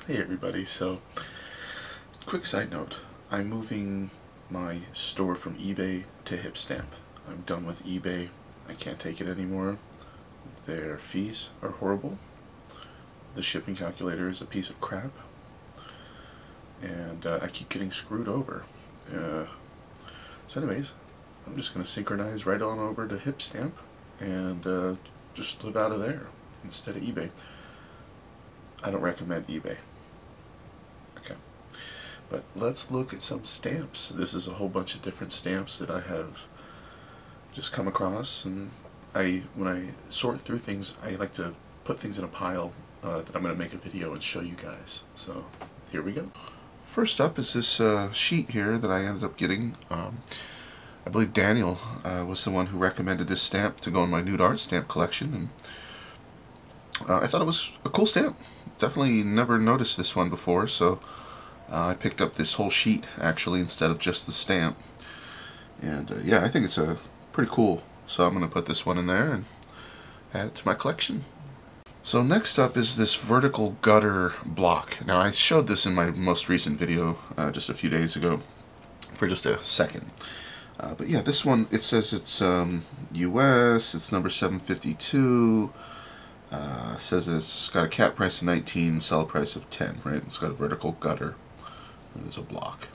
Hey everybody, so quick side note, I'm moving my store from eBay to Hipstamp. I'm done with eBay. I can't take it anymore. Their fees are horrible. The shipping calculator is a piece of crap. And I keep getting screwed over. So anyways, I'm just going to synchronize right on over to Hipstamp and just live out of there instead of eBay. I don't recommend eBay. Okay, but let's look at some stamps. This is a whole bunch of different stamps that I have just come across, and when I sort through things, I like to put things in a pile that I'm going to make a video and show you guys. So here we go. First up is this sheet here that I ended up getting. I believe Daniel was the one who recommended this stamp to go in my nude art stamp collection, and I thought it was a cool stamp. Definitely never noticed this one before, so I picked up this whole sheet actually instead of just the stamp. And yeah, I think it's pretty cool. So I'm going to put this one in there and add it to my collection. So next up is this vertical gutter block. Now I showed this in my most recent video just a few days ago for just a second. But yeah, this one, it says it's US, it's number 752. Says it's got a cap price of 19, sell price of 10, right? It's got a vertical gutter. There's a block.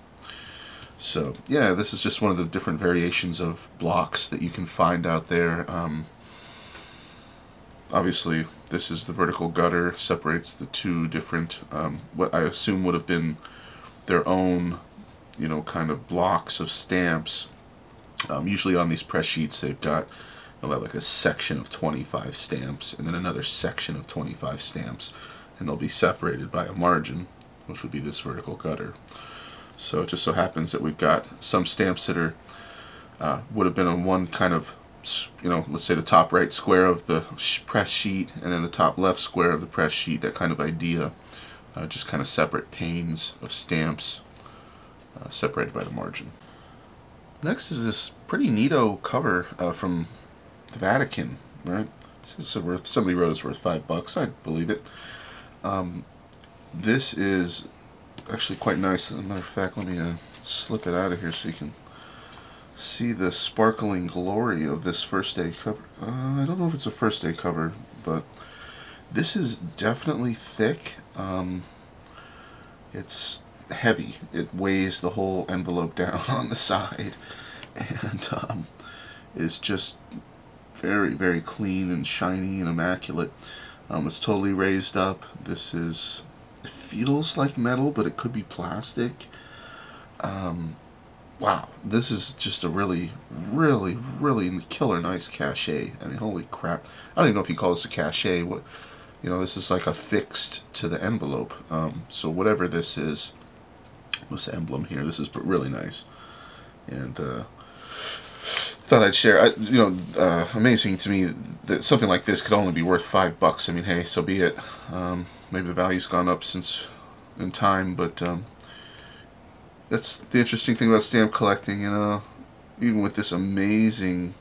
So yeah, this is just one of the different variations of blocks that you can find out there. Obviously, this is the vertical gutter, separates the two different, what I assume would have been their own, kind of blocks of stamps. Usually on these press sheets, they've got like a section of 25 stamps and then another section of 25 stamps, and they'll be separated by a margin, which would be this vertical gutter. So it just so happens that we've got some stamps that are would have been on one kind of, let's say the top right square of the press sheet and then the top left square of the press sheet, that kind of idea, just kind of separate panes of stamps separated by the margin. Next is this pretty neato cover from the Vatican, right? Somebody wrote it's worth $5. I believe it. This is actually quite nice. As a matter of fact, let me slip it out of here so you can see the sparkling glory of this first day cover. I don't know if it's a first day cover, but this is definitely thick. It's heavy. It weighs the whole envelope down on the side, and is just very, very clean and shiny and immaculate. It's totally raised up. This is, it feels like metal, but it could be plastic. Wow, this is just a really, really, really killer nice cachet. I mean, holy crap. I don't even know if you call this a cachet. What, this is like affixed to the envelope. So whatever this is, this emblem here, this is really nice. And thought I'd share. Amazing to me that something like this could only be worth $5. I mean, hey, so be it. Maybe the value's gone up since in time, but that's the interesting thing about stamp collecting. Even with this amazing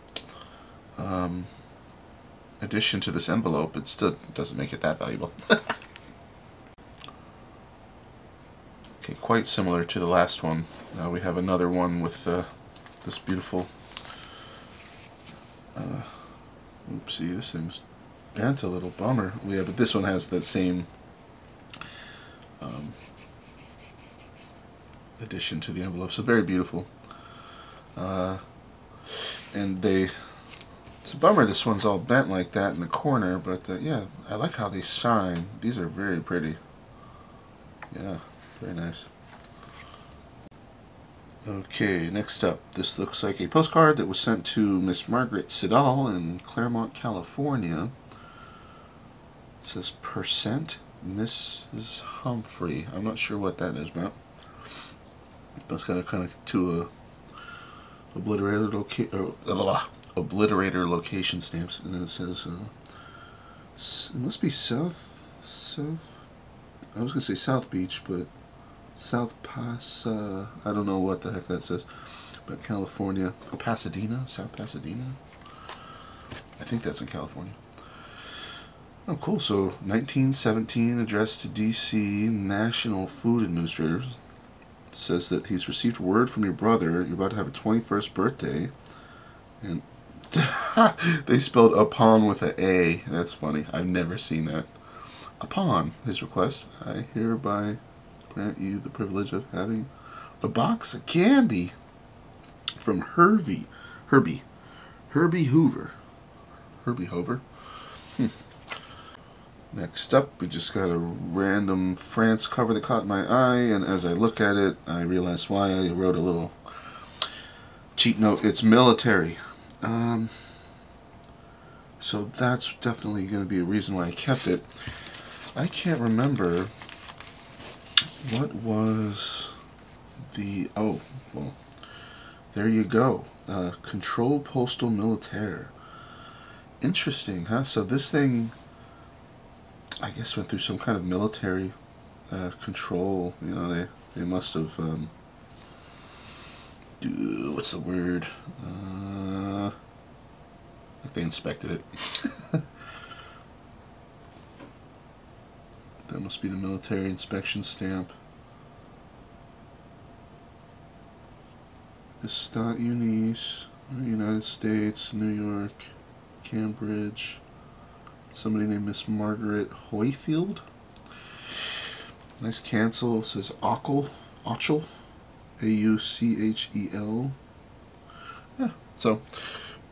addition to this envelope, it still doesn't make it that valuable. Okay, quite similar to the last one. Now we have another one with this beautiful. Oopsie, this thing's bent a little, bummer. Yeah, but this one has that same addition to the envelope, so very beautiful. And it's a bummer this one's all bent like that in the corner, but yeah, I like how they shine. These are very pretty. Yeah, very nice. Okay, next up, this looks like a postcard that was sent to Miss Margaret Siddall in Claremont, California. It says percent Mrs. Humphrey. I'm not sure what that is about. But it's got a kind of to a obliterator location stamps, and then it says it must be south. I was gonna say South Beach, but South I don't know what the heck that says, but California, Pasadena, South Pasadena. I think that's in California. Oh, cool. So, 1917, addressed to D.C. National Food Administrators. It says that he's received word from your brother. You're about to have a 21st birthday. And they spelled upon with an A. That's funny. I've never seen that. Upon his request, I hereby grant you the privilege of having a box of candy from Herbie Hoover. Herbie Hoover. Next up, we just got a random France cover that caught my eye, and as I look at it, I realized why. I wrote a little cheat note. It's military. So that's definitely going to be a reason why I kept it. I can't remember what was the... Oh, well, there you go. Control Postal Militaire. Interesting, huh? So this thing, I guess, went through some kind of military control. You know, they must have... what's the word? Like they inspected it. That must be the military inspection stamp. Estat Unis, United States, New York, Cambridge. Somebody named Miss Margaret Hoyfield. Nice cancel. It says Auchel. A-U-C-H-E-L. Yeah, so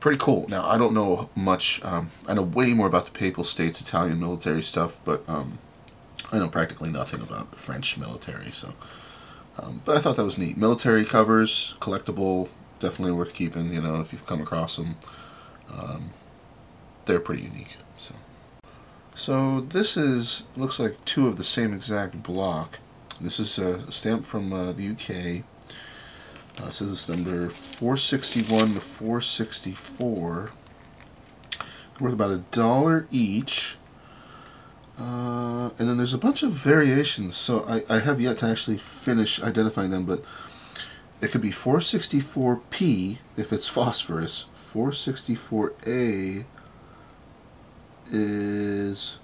pretty cool. Now, I don't know much. I know way more about the Papal States Italian military stuff, but I know practically nothing about the French military. So, but I thought that was neat. Military covers, collectible, definitely worth keeping. You know, if you've come across them, they're pretty unique. So this looks like two of the same exact block. This is a stamp from the UK. It says it's number 461 to 464. Worth about $1 each. And then there's a bunch of variations, so I have yet to actually finish identifying them, but it could be 464p if it's phosphorus. 464a is,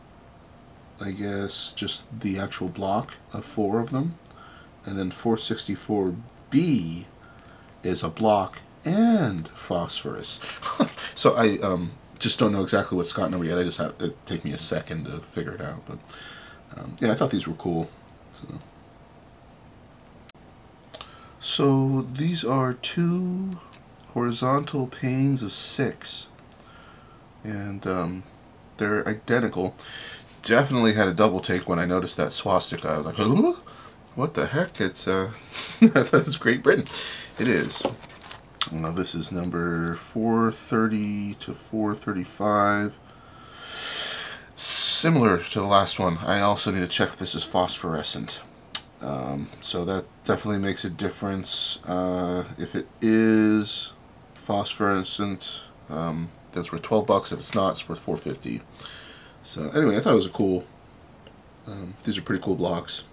I guess, just the actual block of 4 of them, and then 464b is a block and phosphorus. So I just don't know exactly what Scott number yet. I just have to take me a second to figure it out, but yeah, I thought these were cool. So these are 2 horizontal panes of 6, and they're identical. Definitely had a double take when I noticed that swastika. I was like, oh, what the heck? It's that's Great Britain. It is. This is number 430 to 435. Similar to the last one. I also need to check if this is phosphorescent. So that definitely makes a difference. If it is phosphorescent, that's worth $12. If it's not, it's worth $4.50. So anyway, I thought it was a cool. These are pretty cool blocks.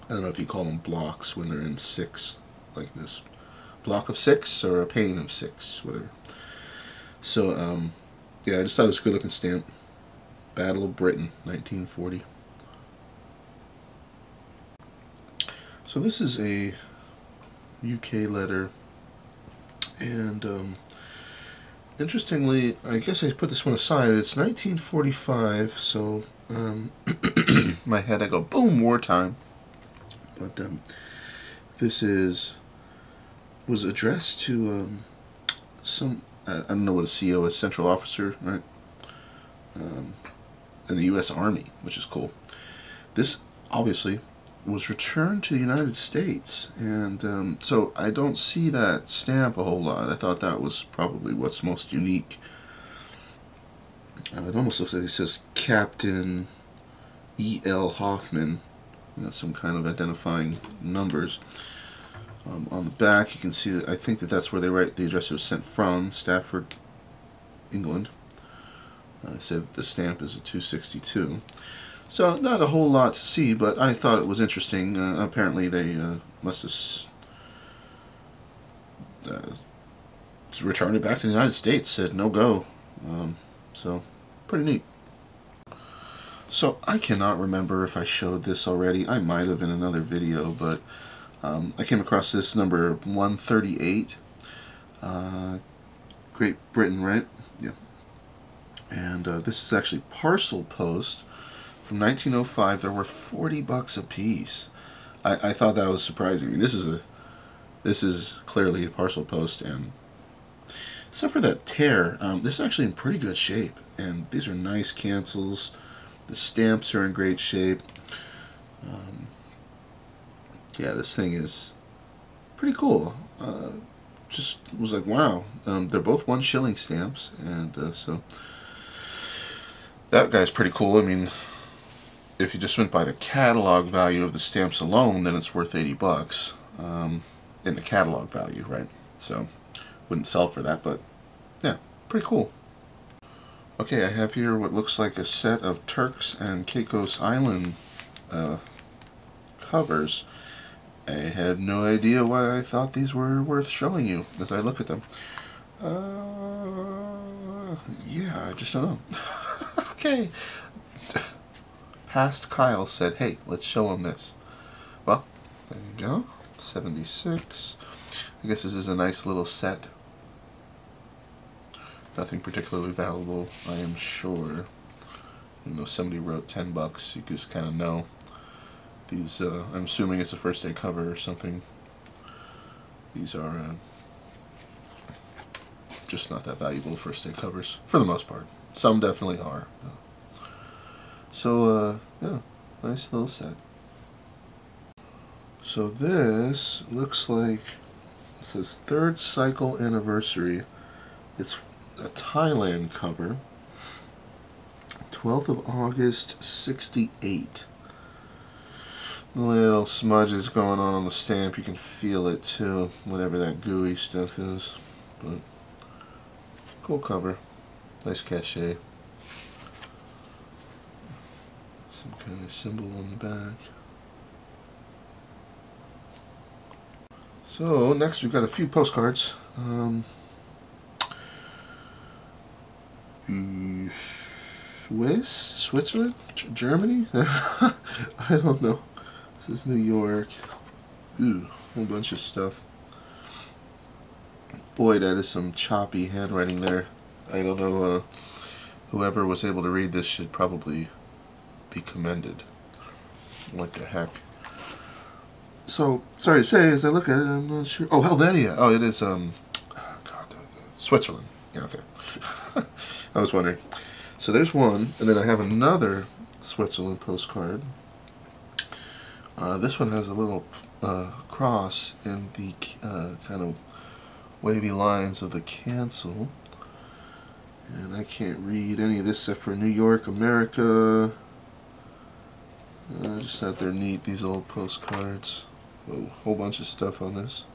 I don't know if you call them blocks when they're in 6, like this block of 6 or a pane of 6, whatever. So yeah, I just thought it was a good looking stamp. Battle of Britain, 1940. So this is a UK letter, and interestingly, I guess I put this one aside. It's 1945, so my head I go, boom, wartime. But this was addressed to some, I don't know what a CO is, central officer, right? In the U.S. Army, which is cool. This obviously was returned to the United States, and so I don't see that stamp a whole lot. I thought that was probably what's most unique. It almost looks like it says Captain E.L. Hoffman, you know, some kind of identifying numbers. On the back, you can see that I think that's where they write the address it was sent from, Stafford, England. They said the stamp is a 262. So not a whole lot to see, but I thought it was interesting. Apparently they must have returned it back to the United States, said no go. So pretty neat. So I cannot remember if I showed this already. I might have in another video, but I came across this number 138. Great Britain, right? Yeah. And this is actually parcel post from 1905. They're worth $40 a piece. I thought that was surprising. I mean, this is clearly a parcel post, and except for that tear, this is actually in pretty good shape. And these are nice cancels. The stamps are in great shape. Yeah, this thing is pretty cool. Just was like, wow. They're both 1 shilling stamps, and so that guy's pretty cool. I mean, if you just went by the catalog value of the stamps alone, then it's worth $80 in the catalog value, right? So wouldn't sell for that, but yeah, pretty cool. Okay, I have here what looks like a set of Turks and Caicos Island covers. I have no idea why I thought these were worth showing you as I look at them. Yeah, I just don't know. Okay. Past Kyle said, hey, let's show him this. Well, there you go. 76. I guess this is a nice little set. Nothing particularly valuable, I am sure. Even though somebody wrote $10, you just kind of know. These, I'm assuming it's a first day cover or something. These are just not that valuable first day covers, for the most part. Some definitely are. So, yeah, nice little set. So this looks like, it says 3rd cycle anniversary. It's a Thailand cover. 12th of August, 68. Little smudges going on the stamp. You can feel it too, whatever that gooey stuff is. But cool cover. Nice cachet. Some kind of symbol on the back. So next we've got a few postcards. Switzerland? Germany? I don't know. This is New York. Ooh, a whole bunch of stuff. Boy, that is some choppy handwriting there. I don't know, whoever was able to read this should probably be commended. What the heck? So, sorry to say, as I look at it, I'm not sure. Oh, Helvetia! Oh, it is, God, Switzerland. Yeah, okay. I was wondering. So there's one, and then I have another Switzerland postcard. This one has a little cross in the kind of wavy lines of the cancel. And I can't read any of this except for New York, America. I just thought they're neat, these old postcards. A whole bunch of stuff on this.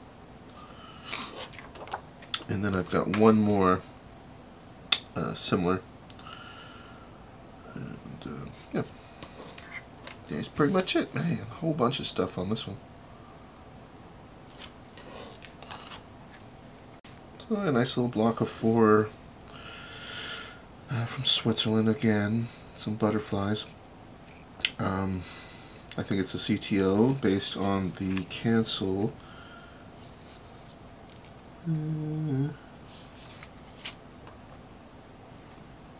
And then I've got one more similar. And yeah. That's pretty much it, man. A whole bunch of stuff on this one. So a nice little block of 4 from Switzerland again. Some butterflies. I think it's a CTO based on the cancel.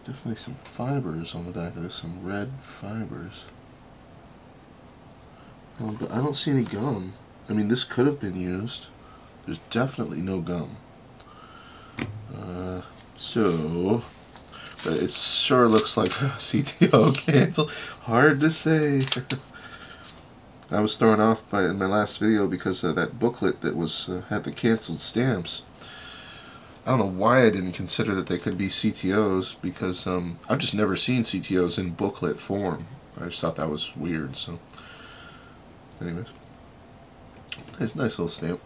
Definitely some fibers on the back of this, some red fibers. But I don't see any gum. I mean, this could have been used. There's definitely no gum. But it sure looks like a CTO cancel. Hard to say. I was thrown off in my last video because of that booklet that was had the canceled stamps. I don't know why I didn't consider that they could be CTOs, because I've just never seen CTOs in booklet form. I just thought that was weird. So, anyways, it's a nice little stamp.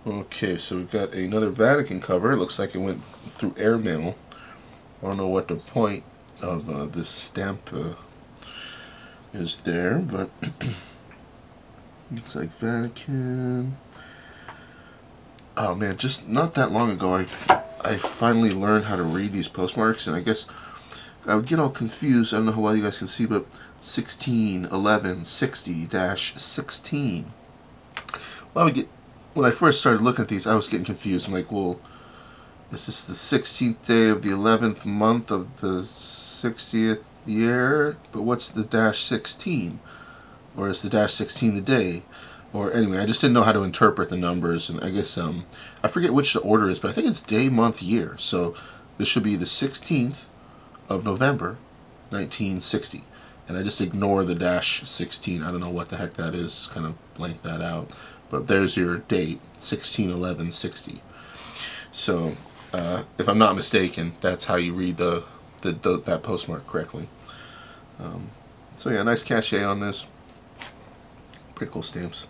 Okay, so we've got another Vatican cover. It looks like it went through airmail. I don't know what the point of this stamp is there, but looks like Vatican. Oh man, just not that long ago I finally learned how to read these postmarks, and I guess I would get all confused. I don't know how well you guys can see, but 161160-16. Well, I would get, when I first started looking at these, I was getting confused. I'm like, well, is this the 16th day of the 11th month of the 60th year? But what's the -16? Or is the -16 the day? Or anyway, I just didn't know how to interpret the numbers, and I guess I forget which the order is, but I think it's day, month, year. So this should be the 16th of November, 1960. And I just ignore the -16. I don't know what the heck that is. Just kind of blank that out. But there's your date, 16/11/60. So if I'm not mistaken, that's how you read that postmark correctly. So yeah, nice cachet on this. Pretty cool stamps.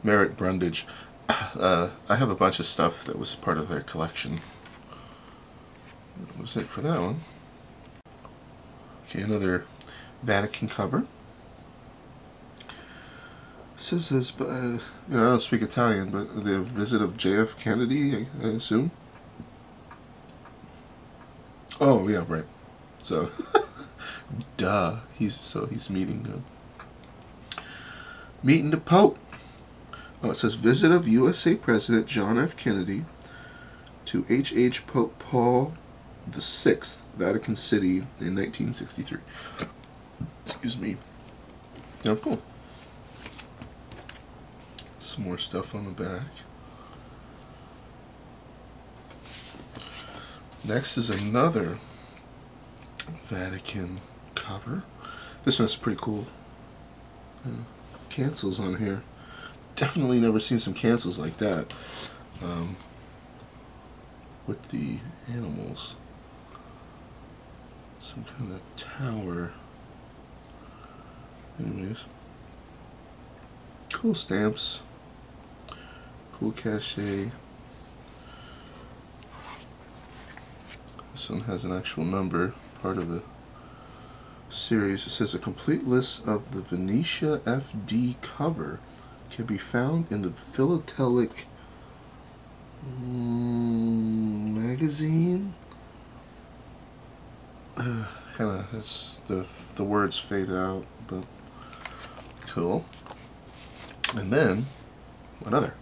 Merit Brundage. I have a bunch of stuff that was part of their collection. That was it for that one. Okay, another Vatican cover. It says this, but I don't speak Italian, but the visit of J.F. Kennedy, I assume. Oh yeah, right. So, duh. He's meeting the Pope. Oh, it says visit of USA President John F. Kennedy to H.H. Pope Paul VI, Vatican City in 1963. Excuse me. Oh, cool. Some more stuff on the back. Next is another Vatican cover. This one's pretty cool. Cancels on here. Definitely never seen some cancels like that. With the animals. Some kind of tower. Anyways. Cool stamps. Cool cachet. This one has an actual number, part of the series. It says a complete list of the Venetia FD cover can be found in the philatelic magazine. Kind of, it's the words fade out, but cool. And then another.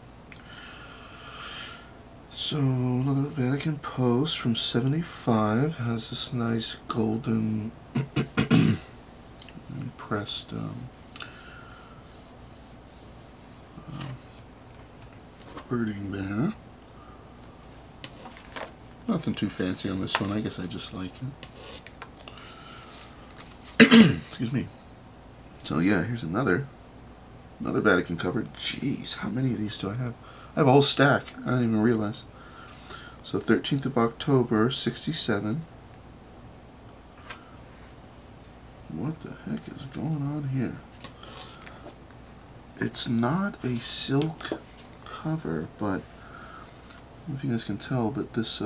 So another Vatican Post from '75 has this nice golden pressed wording there. Nothing too fancy on this one. I guess I just like it. Excuse me. So yeah, here's another Vatican cover. Jeez, how many of these do I have? I have a whole stack. I didn't even realize. So 13th of October, 67. What the heck is going on here? It's not a silk cover, but I don't know if you guys can tell, but this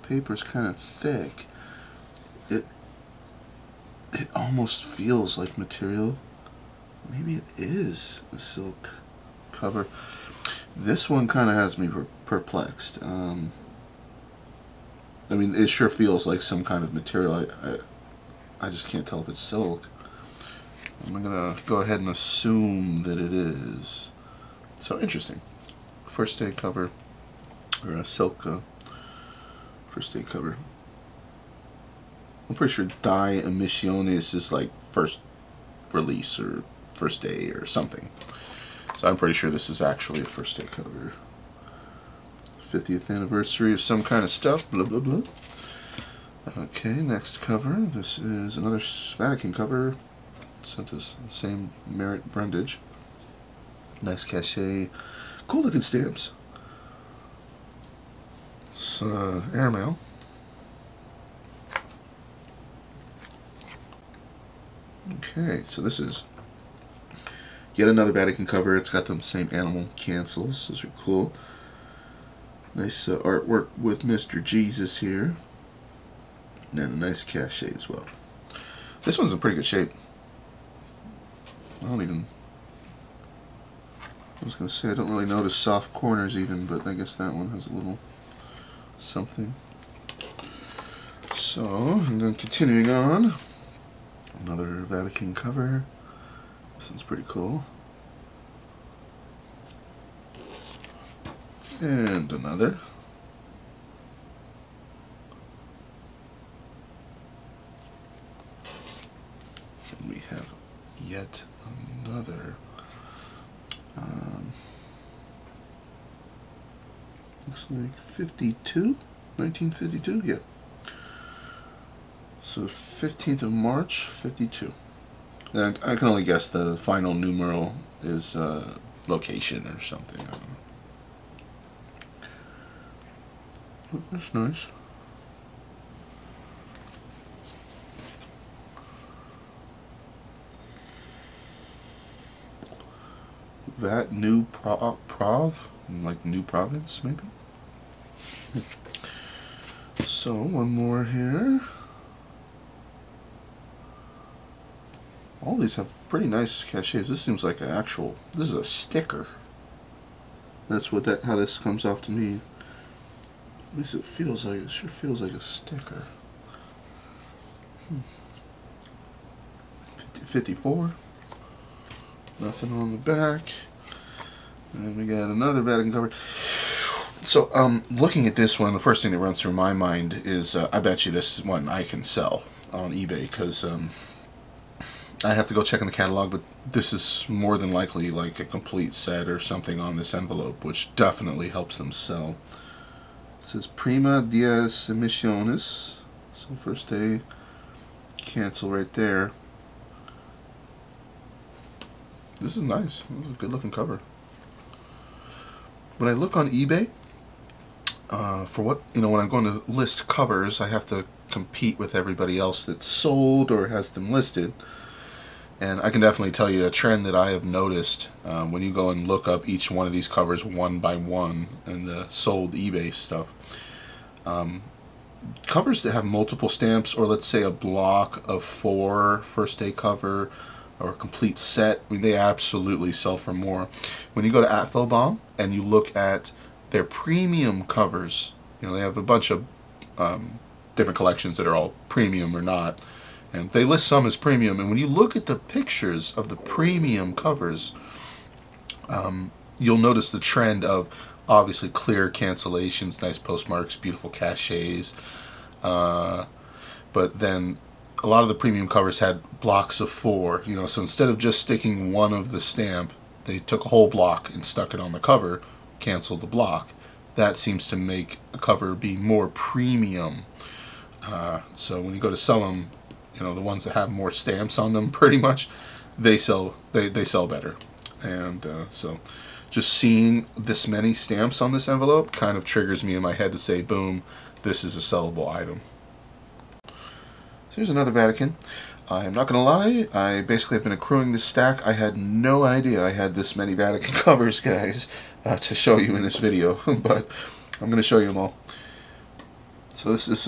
paper is kind of thick. It almost feels like material. Maybe it is a silk cover. This one kind of has me perplexed. I mean, it sure feels like some kind of material. I just can't tell if it's silk. I'm gonna go ahead and assume that it is. So interesting. First day cover, or a silk first day cover. I'm pretty sure Die Emissiones is like first release or first day or something. So I'm pretty sure this is actually a first day cover. 50th anniversary of some kind of stuff, blah blah blah. Okay, next cover. This is another Vatican cover. Sent us the same Merit Brundage. Nice cachet. Cool looking stamps. It's airmail. Okay, so this is yet another Vatican cover. It's got the same animal cancels. Those are cool. Nice artwork with Mr. Jesus here. And a nice cachet as well. This one's in pretty good shape. I was going to say, I don't really notice soft corners even, but I guess that one has a little something. So, and then continuing on, another Vatican cover. This one's pretty cool. And another. And we have yet another. Looks like 52? 1952? Yeah. So 15th of March, 52. And I can only guess the final numeral is location or something. I don't know. Oh, that's nice. That new prov, like new province, maybe. So one more here. All these have pretty nice cachets. This seems like an actual. This is a sticker. That's what how this comes off to me. At least it feels like it. Sure feels like a sticker. 54. Nothing on the back. And we got another Vatican cover. So, looking at this one, the first thing that runs through my mind is, I bet you this one I can sell on eBay, because I have to go check in the catalog, but this is more than likely like a complete set or something on this envelope, which definitely helps them sell. It says Prima Dies Emissiones, so first day cancel right there. This is nice. This is a good looking cover. When I look on eBay, for what, when I'm going to list covers, I have to compete with everybody else that's sold or has them listed. And I can definitely tell you a trend that I have noticed when you go and look up each one of these covers one by one and the sold eBay stuff. Covers that have multiple stamps, or let's say a block of 4 first day cover, or a complete set, I mean, they absolutely sell for more. When you go to Atfelbaum and you look at their premium covers, they have a bunch of different collections that are all premium or not. And they list some as premium, and when you look at the pictures of the premium covers, you'll notice the trend of obviously clear cancellations, nice postmarks, beautiful cachets, but then a lot of the premium covers had blocks of 4, so instead of just sticking one of the stamp, they took a whole block and stuck it on the cover, canceled the block. That seems to make a cover be more premium. So when you go to sell them, the ones that have more stamps on them, pretty much, they sell better. And so just seeing this many stamps on this envelope kind of triggers me in my head to say, boom, this is a sellable item. So here's another Vatican. I'm not going to lie, I basically have been accruing this stack. I had no idea I had this many Vatican covers, guys, to show you in this video, but I'm going to show you them all. So this is,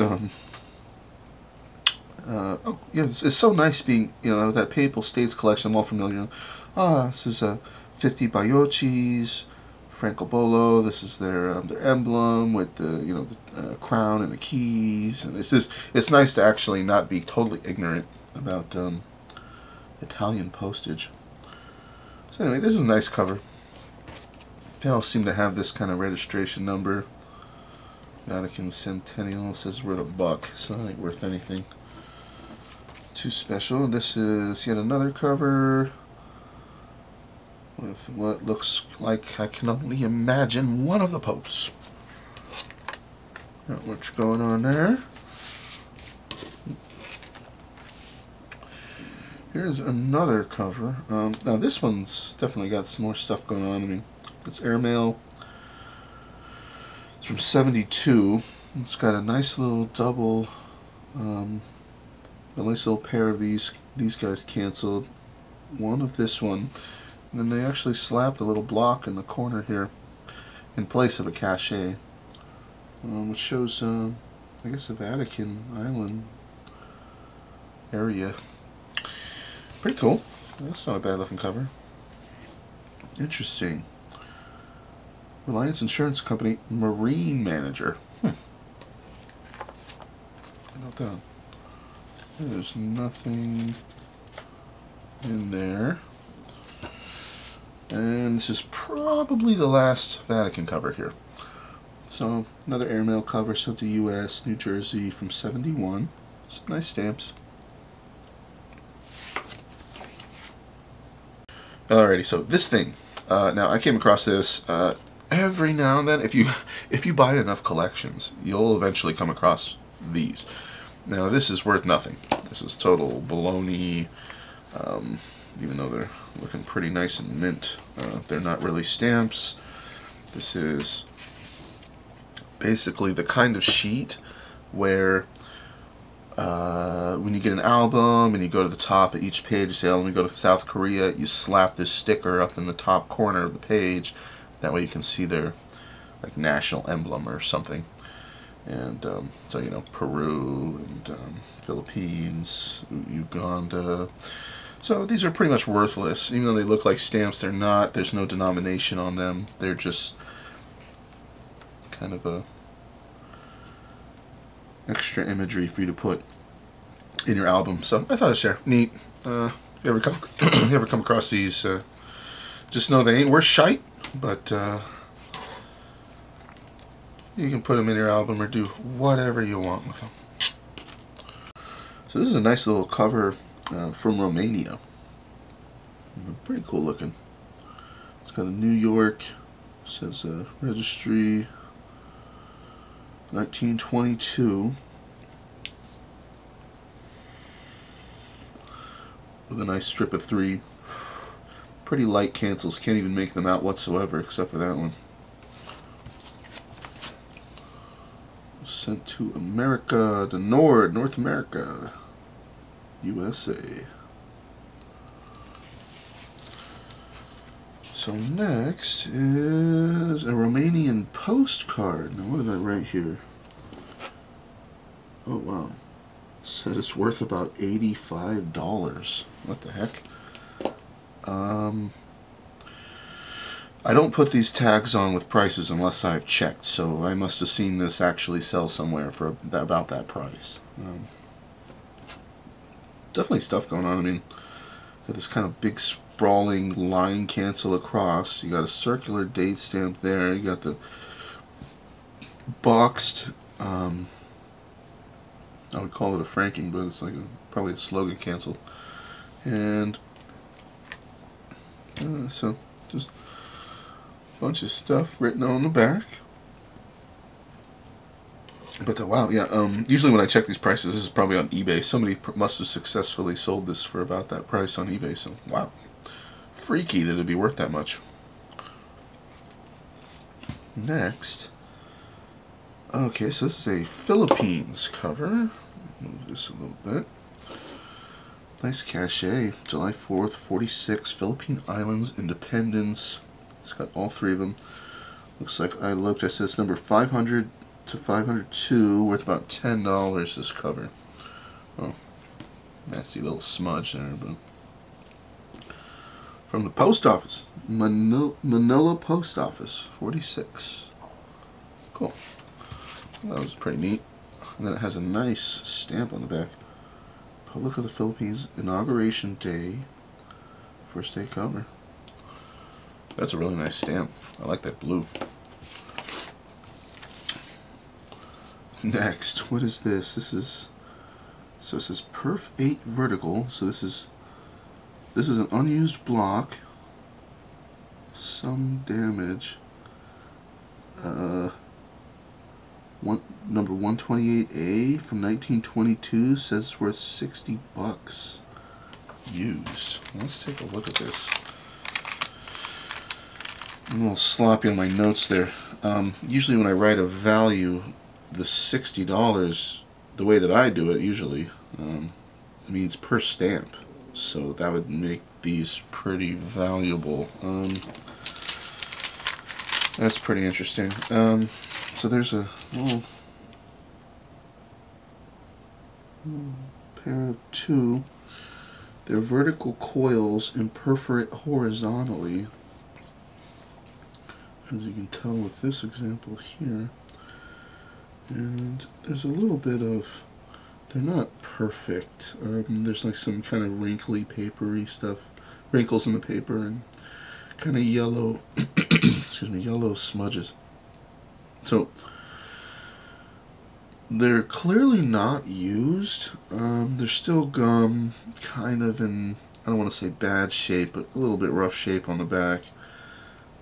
it's so nice being, that Papal States collection. I'm all familiar. This is 50 Baiocchis, Francobollo. This is their emblem with the the crown and the keys. And it's nice to actually not be totally ignorant about Italian postage. So anyway, this is a nice cover. They all seem to have this kind of registration number. Vatican Centennial says worth $1, so that ain't worth anything too special. This is yet another cover with what looks like, I can only imagine, one of the popes. Not much going on there. Here's another cover. Now this one's definitely got some more stuff going on. I mean, it's airmail. It's from '72. It's got a nice little double, a nice little pair of these guys canceled. One of this one. And then they actually slapped a little block in the corner here in place of a cachet, which shows, I guess, the Vatican Island area. Pretty cool. That's not a bad looking cover. Interesting. Reliance Insurance Company Marine Manager. about that? There's nothing in there. And this is probably the last Vatican cover here. So, another airmail cover sent to U.S., New Jersey from '71. Some nice stamps. Alrighty, so this thing. Now, I came across this every now and then. If you buy enough collections, you'll eventually come across these. Now, this is worth nothing. This is total baloney. Even though they're looking pretty nice and mint, they're not really stamps. This is basically the kind of sheet where when you get an album and you go to the top of each page, you say, oh, let me go to South Korea, you slap this sticker up in the top corner of the page. That way you can see their like national emblem or something. And so, you know, Peru and Philippines, Uganda. So these are pretty much worthless. Even though they look like stamps, they're not. There's no denomination on them. They're just kind of a extra imagery for you to put in your album. So I thought I'd share. Neat. If you ever come across these, just know they ain't worth shite, but you can put them in your album or do whatever you want with them. So this is a nice little cover from Romania. Pretty cool looking. It's got a New York, says registry 1922, with a nice strip of 3. Pretty light cancels, can't even make them out whatsoever except for that one. Sent to America, to North America, USA. So next is a Romanian postcard. Now what did I write here? Oh wow. It says it's worth about $85. What the heck? I don't put these tags on with prices unless I've checked, so I must have seen this actually sell somewhere for about that price. Definitely stuff going on. I mean, got this kind of big sprawling line cancel across. You got a circular date stamp there. You got the boxed, I would call it a franking, but it's like probably a slogan cancel. And so just a bunch of stuff written on the back. But wow, yeah. Usually when I check these prices, this is probably on eBay. Somebody must have successfully sold this for about that price on eBay. So wow, freaky that it'd be worth that much. Next, okay, so this is a Philippines cover. Move this a little bit. Nice cachet. July 4th, 46. Philippine Islands Independence. It's got all 3 of them. Looks like I looked. I said it's number 500 to 502, worth about $10. This cover. Oh, nasty little smudge there, but from the post office, Manila Post Office, 46. Cool. Well, that was pretty neat. And then it has a nice stamp on the back. Republic of the Philippines, Inauguration Day, first day cover. That's a really nice stamp. I like that blue. Next, what is this? This is, so it says Perf 8 vertical. So this is an unused block. Some damage. Number 128A from 1922 says it's worth $60 used. Let's take a look at this. I'm a little sloppy on my notes there. Usually when I write a value, the $60, the way that I do it usually, it means per stamp. So that would make these pretty valuable. That's pretty interesting. So there's a little pair of 2. They're vertical coils and perforate horizontally, as you can tell with this example here. And there's a little bit of they're not perfect. There's like some kind of wrinkly, papery stuff, wrinkles in the paper, and kind of yellow, excuse me, yellow smudges. So they're clearly not used. They're still gum, kind of in, I don't want to say bad shape, but a little bit rough shape on the back.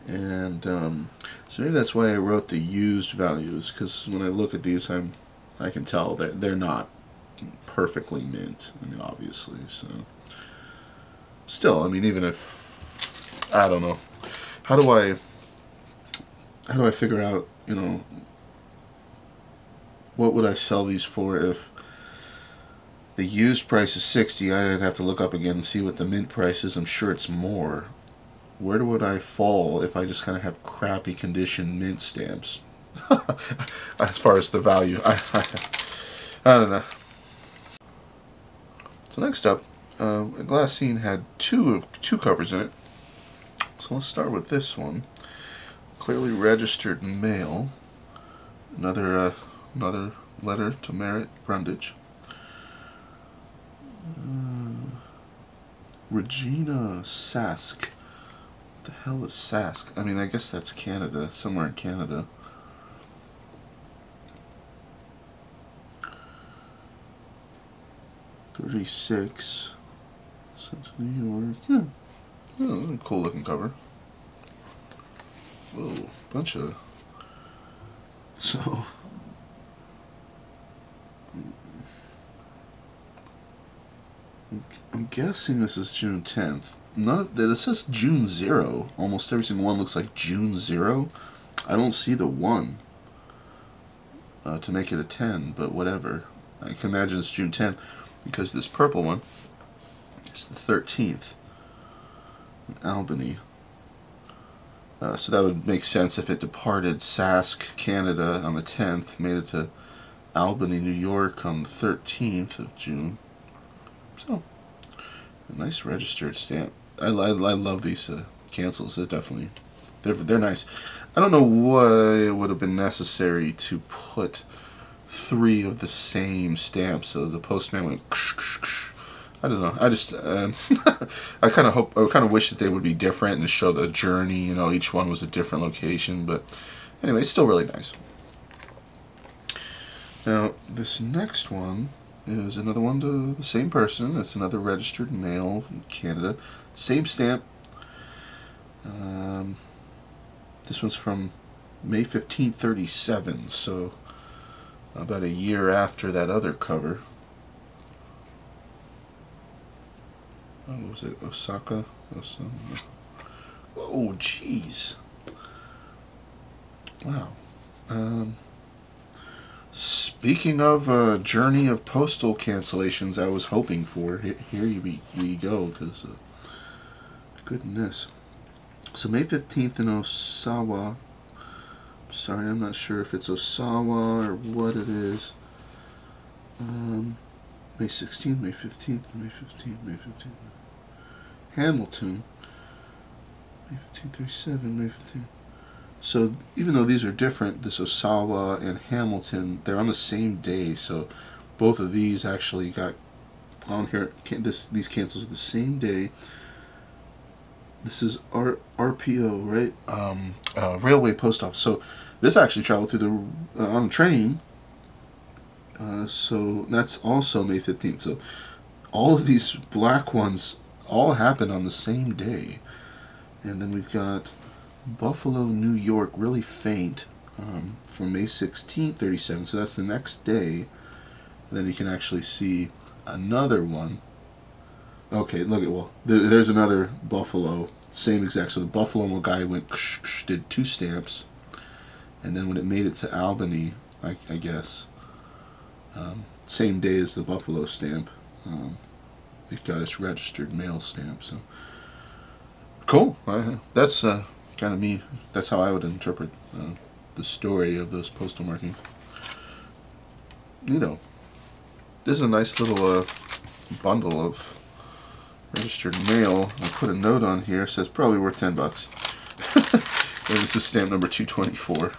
And so maybe that's why I wrote the used values, because when I look at these, I can tell that they're not perfectly mint. I mean, obviously. So still, I mean, even if, I don't know, how do I figure out, you know, what would I sell these for if the used price is 60? I'd have to look up again and see what the mint price is. I'm sure it's more. Where would I fall if I just kind of have crappy condition mint stamps? As far as the value, I don't know. So next up, a glassine had two covers in it. So let's start with this one. Clearly registered mail. Another letter to Merit Brundage. Regina Sask. What the hell is Sask? I mean, I guess that's Canada, somewhere in Canada. $36. Sent to New York. Yeah. Oh, cool looking cover. Whoa, bunch of. So. I'm guessing this is June 10th. Not that it says June 0. Almost every single one looks like June 0. I don't see the 1 to make it a 10, but whatever. I can imagine it's June 10th because this purple one is the 13th in Albany. So that would make sense if it departed Sask, Canada on the 10th, made it to Albany, New York on the 13th of June. So, a nice registered stamp. I love these cancels. They're nice. I don't know why it would have been necessary to put 3 of the same stamp, so the postman went. I don't know. I just I kind of wish that they would be different and show the journey. You know, each one was a different location. But anyway, it's still really nice. Now this next one is another one to the same person. It's another registered mail from Canada. Same stamp. This one's from May 15, 1937, so about a year after that other cover. What was it? Osaka? Oh, jeez. Wow. Speaking of a journey of postal cancellations I was hoping for, here you go, because goodness. So May 15th in Osawa. Sorry, I'm not sure if it's Osawa or what it is. May 16th, May 15th, May 15th, May 15th. Hamilton. May 15th, 37, May 15th. So even though these are different, this Osawa and Hamilton, they're on the same day. So both of these actually got on here. These cancels are the same day. This is RPO, right? Railway Post Office. So this actually traveled through the on a train. So that's also May 15th. So all of these black ones all happened on the same day. And then we've got Buffalo, New York, really faint, from May 16th, 1937. So that's the next day. And then you can actually see another one. Okay, look at, well, there's another Buffalo, same exact. So the Buffalo guy went, did 2 stamps. And then when it made it to Albany, I guess, same day as the Buffalo stamp, it got its registered mail stamp. So cool. That's kind of me. That's how I would interpret the story of those postal markings. You know, this is a nice little bundle of registered mail. I put a note on here. It says probably worth $10. And this is stamp number 224.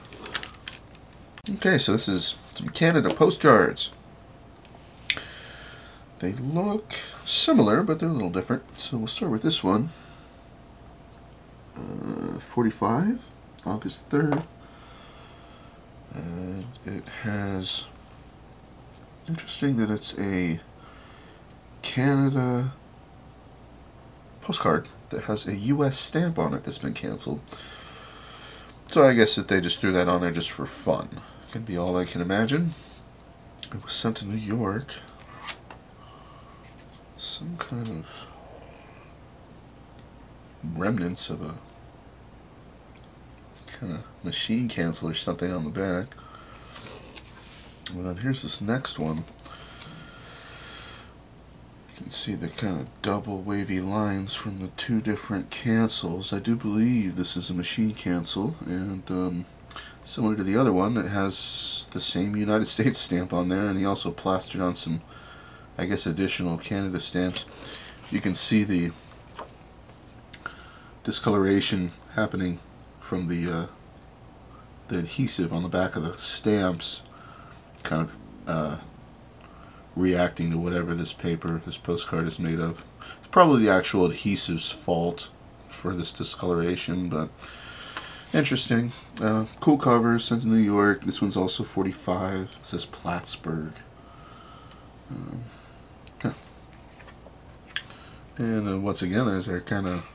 Okay, so this is some Canada postcards. They look similar, but they're a little different. So we'll start with this one. 45, August 3rd. And it has, interesting that it's a Canada postcard that has a US stamp on it that's been canceled. So I guess that they just threw that on there just for fun. Can be all I can imagine. It was sent to New York. Some kind of remnants of a kind of machine cancel or something on the back. And then here's this next one. You can see the kind of double wavy lines from the two different cancels. I do believe this is a machine cancel, and similar to the other one, it has the same United States stamp on there, and he also plastered on some, I guess, additional Canada stamps. You can see the discoloration happening from the adhesive on the back of the stamps, kind of reacting to whatever this postcard is made of. It's probably the actual adhesive's fault for this discoloration, but interesting. Cool cover, sent to New York. This one's also 45. It says Plattsburgh. And once again, there's our kind of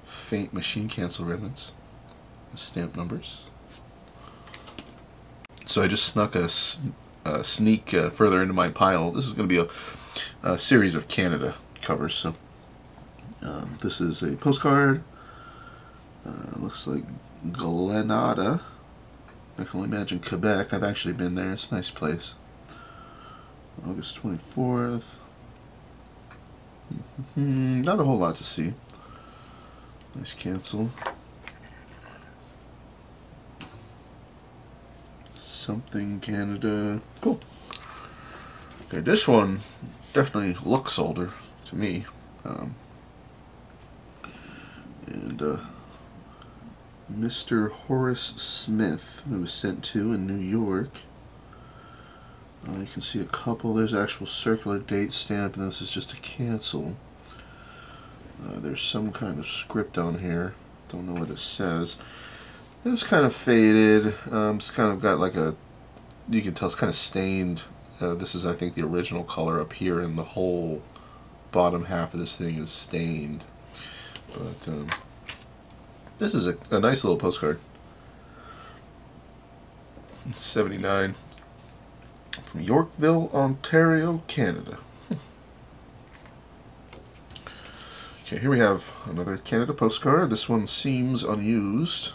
faint machine cancel remnants. The stamp numbers. So I just snuck a sneak further into my pile. This is going to be a series of Canada covers. So this is a postcard. Looks like Glenada. I can only imagine Quebec. I've actually been there. It's a nice place. August 24th. Not a whole lot to see. Nice cancel. Something Canada. Cool. Okay, this one definitely looks older to me. Mr. Horace Smith, it was sent to in New York. You can see a couple. There's actual circular date stamp, and this is just a cancel. There's some kind of script on here. Don't know what it says. It's kind of faded. It's kind of got like a, you can tell it's kind of stained. This is, I think, the original color up here, and the whole bottom half of this thing is stained. But this is a nice little postcard. It's 79 from Yorkville, Ontario, Canada. Okay, here we have another Canada postcard. This one seems unused.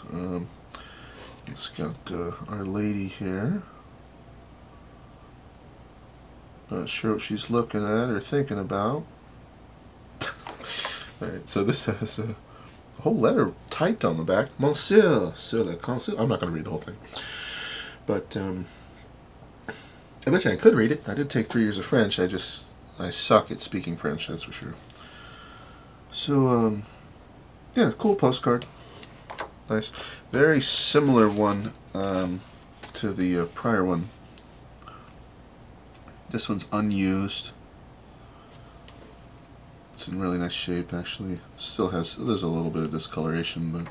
It's got Our Lady here. Not sure what she's looking at or thinking about. Alright, so this has a whole letter typed on the back. Monsieur, sur le consul. I'm not going to read the whole thing. But I bet you I could read it. I did take 3 years of French. I suck at speaking French, that's for sure. So, yeah, cool postcard. Nice. Very similar one to the prior one. This one's unused. It's in really nice shape, actually. Still has, there's a little bit of discoloration, but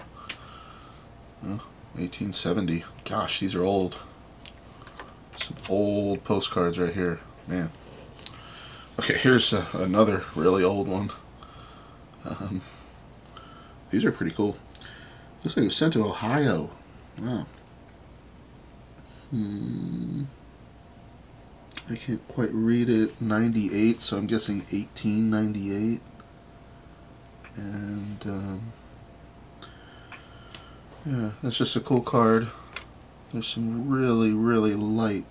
1870. Gosh, these are old. Some old postcards right here, man. Okay, here's another really old one. These are pretty cool. Looks like it was sent to Ohio. Wow. I can't quite read it. 98, so I'm guessing 1898. And yeah, that's just a cool card. There's some really, really light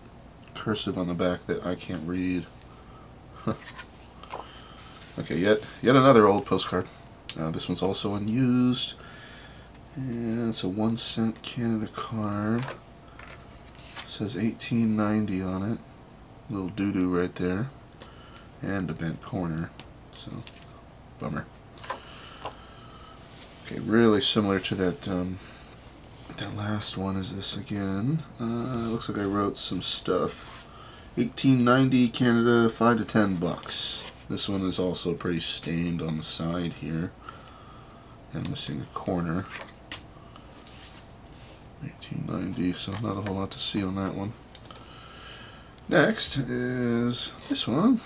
cursive on the back that I can't read. Okay, yet another old postcard. This one's also unused. And it's a 1-cent Canada card. It says 1890 on it. Little doo-doo right there. And a bent corner. So, bummer. Okay, really similar to that that last one is this again. Looks like I wrote some stuff 1890 Canada, $5 to $10. This one is also pretty stained on the side here. And missing a corner. 1890, so not a whole lot to see on that one. Next is this one.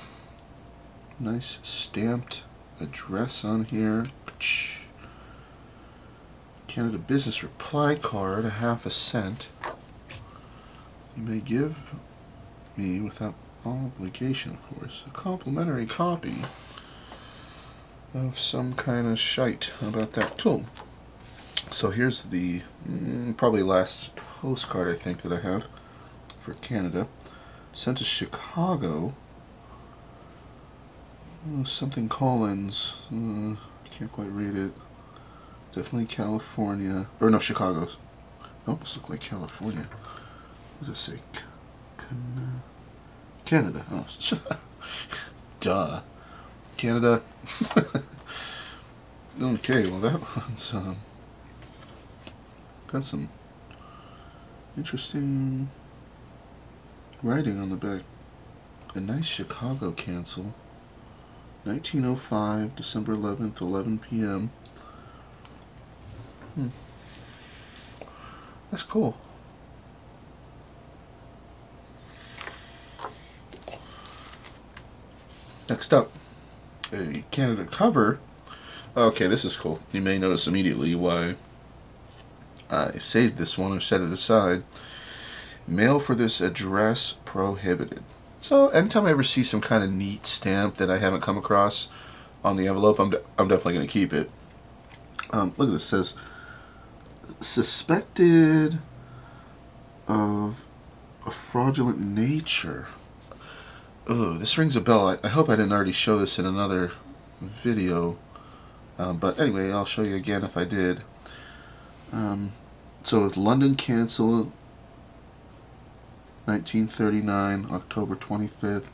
Nice stamped address on here. Canada Business reply card, ½ cent. You may give me, without obligation of course, a complimentary copy of some kind of shite. How about that? Cool. So here's the probably last postcard I think that I have for Canada. Sent to Chicago. Oh, something Collins. Can't quite read it. Definitely California. Or no, Chicago. It almost looked like California. What does it say? Canada. Oh, duh. Canada. Okay, well that one's got some interesting writing on the back. A nice Chicago cancel. 1905, December 11th, 11 p.m. That's cool. Next up, a Canada cover. Okay, this is cool. You may notice immediately why I saved this one or set it aside. Mail for this address prohibited. So anytime I ever see some kind of neat stamp that I haven't come across on the envelope, I'm definitely going to keep it. Look at this. It says, suspected of a fraudulent nature. Oh, this rings a bell. I hope I didn't already show this in another video. But anyway, I'll show you again if I did. So it's London cancel, 1939, October 25th.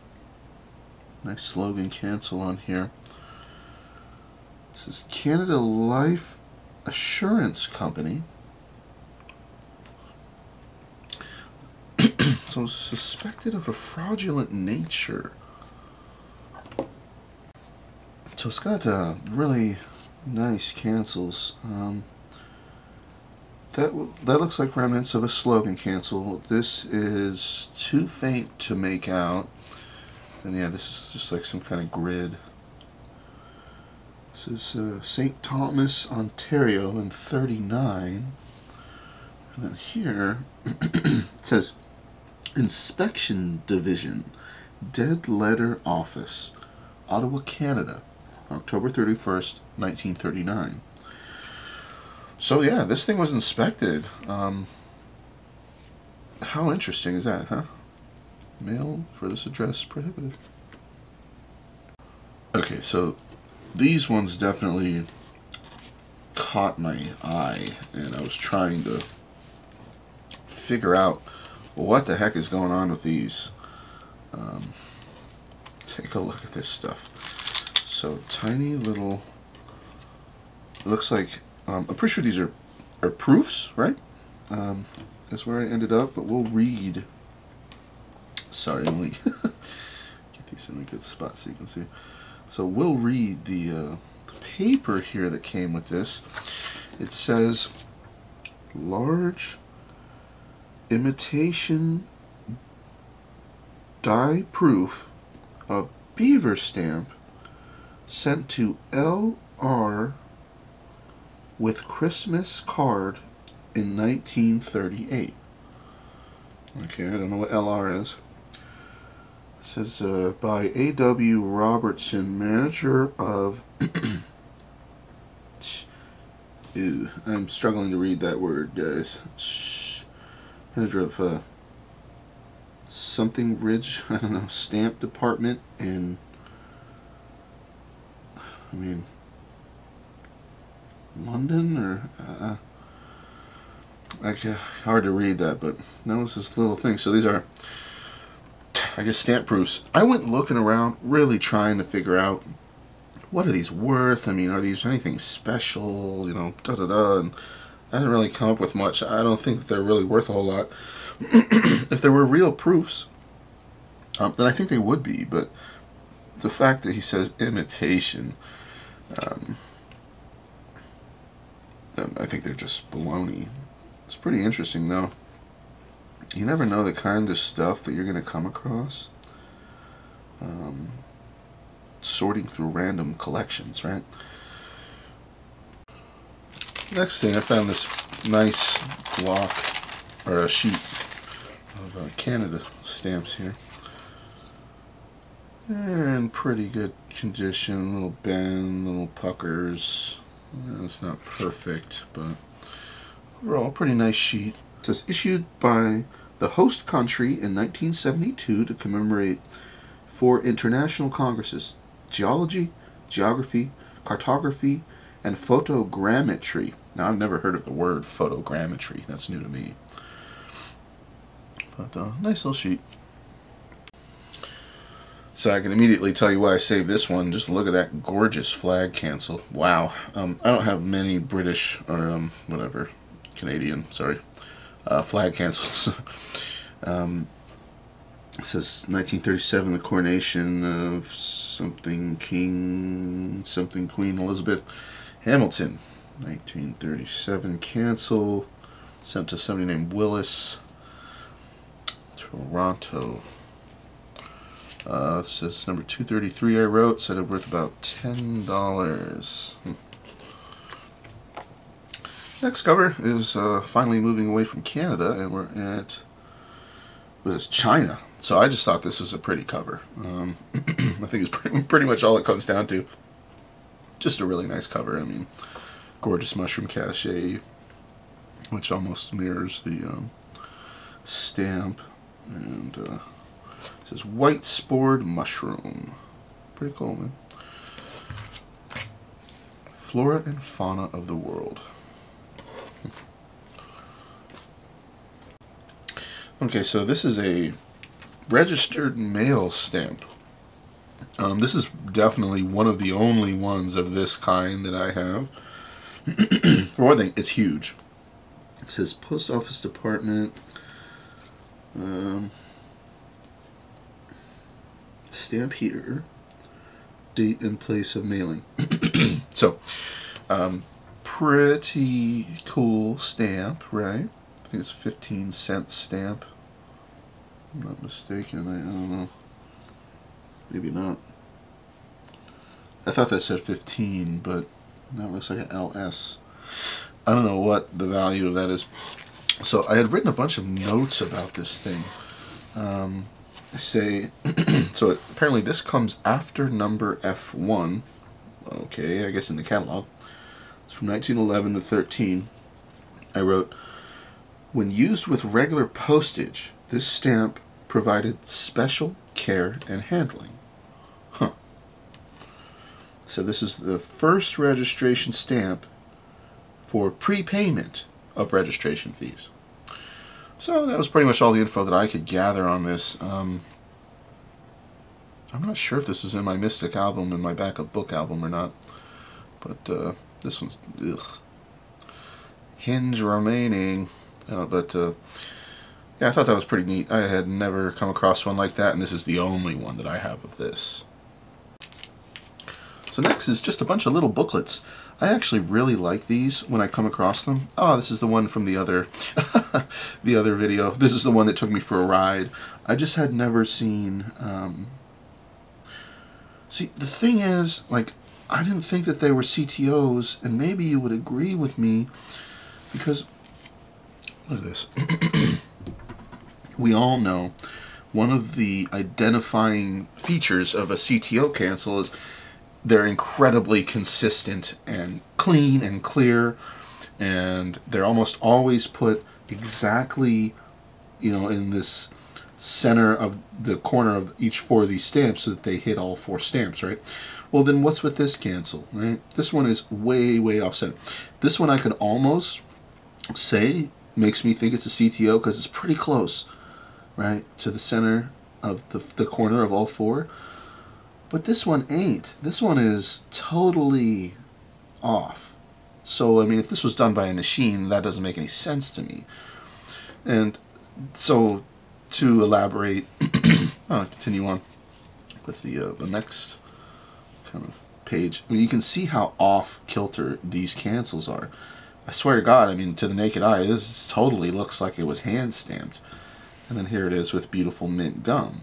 Nice slogan cancel on here. This is Canada Life Assurance Company. So suspected of a fraudulent nature. So it's got really nice cancels. That looks like remnants of a slogan cancel. This is too faint to make out. And yeah, this is just like some kind of grid. This is St. Thomas, Ontario in 39. And then here it says Inspection Division, Dead Letter Office, Ottawa, Canada, October 31st, 1939. So yeah, this thing was inspected. How interesting is that, huh? Mail for this address prohibited. Okay, so these ones definitely caught my eye, and I was trying to figure out what the heck is going on with these. Take a look at this stuff. So tiny little, it looks like, I'm pretty sure these are proofs, right? That's where I ended up, but we'll read. Sorry, let me get these in a good spot so you can see. So we'll read the paper here that came with this. It says, large imitation die proof of beaver stamp sent to L.R. with Christmas card in 1938. Okay, I don't know what L.R. is. It says by A.W. Robertson, manager of Ew, I'm struggling to read that word, guys. Manager of something Ridge, I don't know, stamp department in, I mean, London, or hard to read that, but that was this little thing. So these are, I guess, stamp proofs. I went looking around, really trying to figure out what are these worth. I mean, are these anything special? You know, and I didn't really come up with much. I don't think that they're really worth a whole lot. If there were real proofs, then I think they would be, but the fact that he says imitation, I think they're just baloney. It's pretty interesting, though. You never know the kind of stuff that you're going to come across sorting through random collections, right? Next thing, I found this nice block, or a sheet of Canada stamps here. They're in pretty good condition, little bend, little puckers. It's not perfect, but overall, pretty nice sheet. It says, issued by the host country in 1972 to commemorate 4 international congresses: geology, geography, cartography, and photogrammetry. Now, I've never heard of the word photogrammetry. That's new to me. But nice little sheet. So I can immediately tell you why I saved this one. Just look at that gorgeous flag cancel. Wow. I don't have many British or whatever, Canadian, sorry, flag cancels. It says 1937, the coronation of something King, something Queen Elizabeth Hamilton. 1937 cancel, sent to somebody named Willis, Toronto. It says number 233 I wrote, said it worth about $10. Next cover is finally moving away from Canada, and we're at China. So I just thought this was a pretty cover. I think it's pretty much all it comes down to. Just a really nice cover. I mean, gorgeous mushroom cachet, which almost mirrors the stamp, and it says white spored mushroom. Pretty cool, man. Flora and fauna of the world. Okay, so this is a registered mail stamp. This is definitely one of the only ones of this kind that I have. For one thing, it's huge. It says Post Office Department, stamp here, date and place of mailing. So, pretty cool stamp, right? I think it's 15-cent stamp. I'm not mistaken. I don't know. Maybe not. I thought that said 15, but that looks like an LS. I don't know what the value of that is. So I had written a bunch of notes about this thing. I say, so apparently this comes after number F1. Okay, I guess in the catalog. It's from 1911 to 13. I wrote, when used with regular postage, this stamp provided special care and handling. Huh. So this is the first registration stamp for prepayment of registration fees. So that was pretty much all the info that I could gather on this. I'm not sure if this is in my Mystic album, in my backup book album or not. But this one's, ugh. Hinge remaining. Yeah, I thought that was pretty neat. I had never come across one like that, and this is the only one that I have of this. So next is just a bunch of little booklets. I actually really like these when I come across them. Oh, this is the one from the other the other video. This is the one that took me for a ride. I just had never seen... See, the thing is, like, I didn't think that they were CTOs, and maybe you would agree with me, because... Look at this. We all know one of the identifying features of a CTO cancel is they're incredibly consistent and clean and clear, and they're almost always put exactly, you know, in this center of the corner of each 4 of these stamps so that they hit all 4 stamps, right? Well, then what's with this cancel, right? This one is way, way off center. This one I could almost say makes me think it's a CTO because it's pretty close, right, to the center of the corner of all 4. But this one ain't. This one is totally off. So, I mean, if this was done by a machine, that doesn't make any sense to me. And so, to elaborate, continue on with the next kind of page. I mean, you can see how off kilter these cancels are. I swear to God, I mean, to the naked eye, this totally looks like it was hand stamped. And then here it is with beautiful mint gum.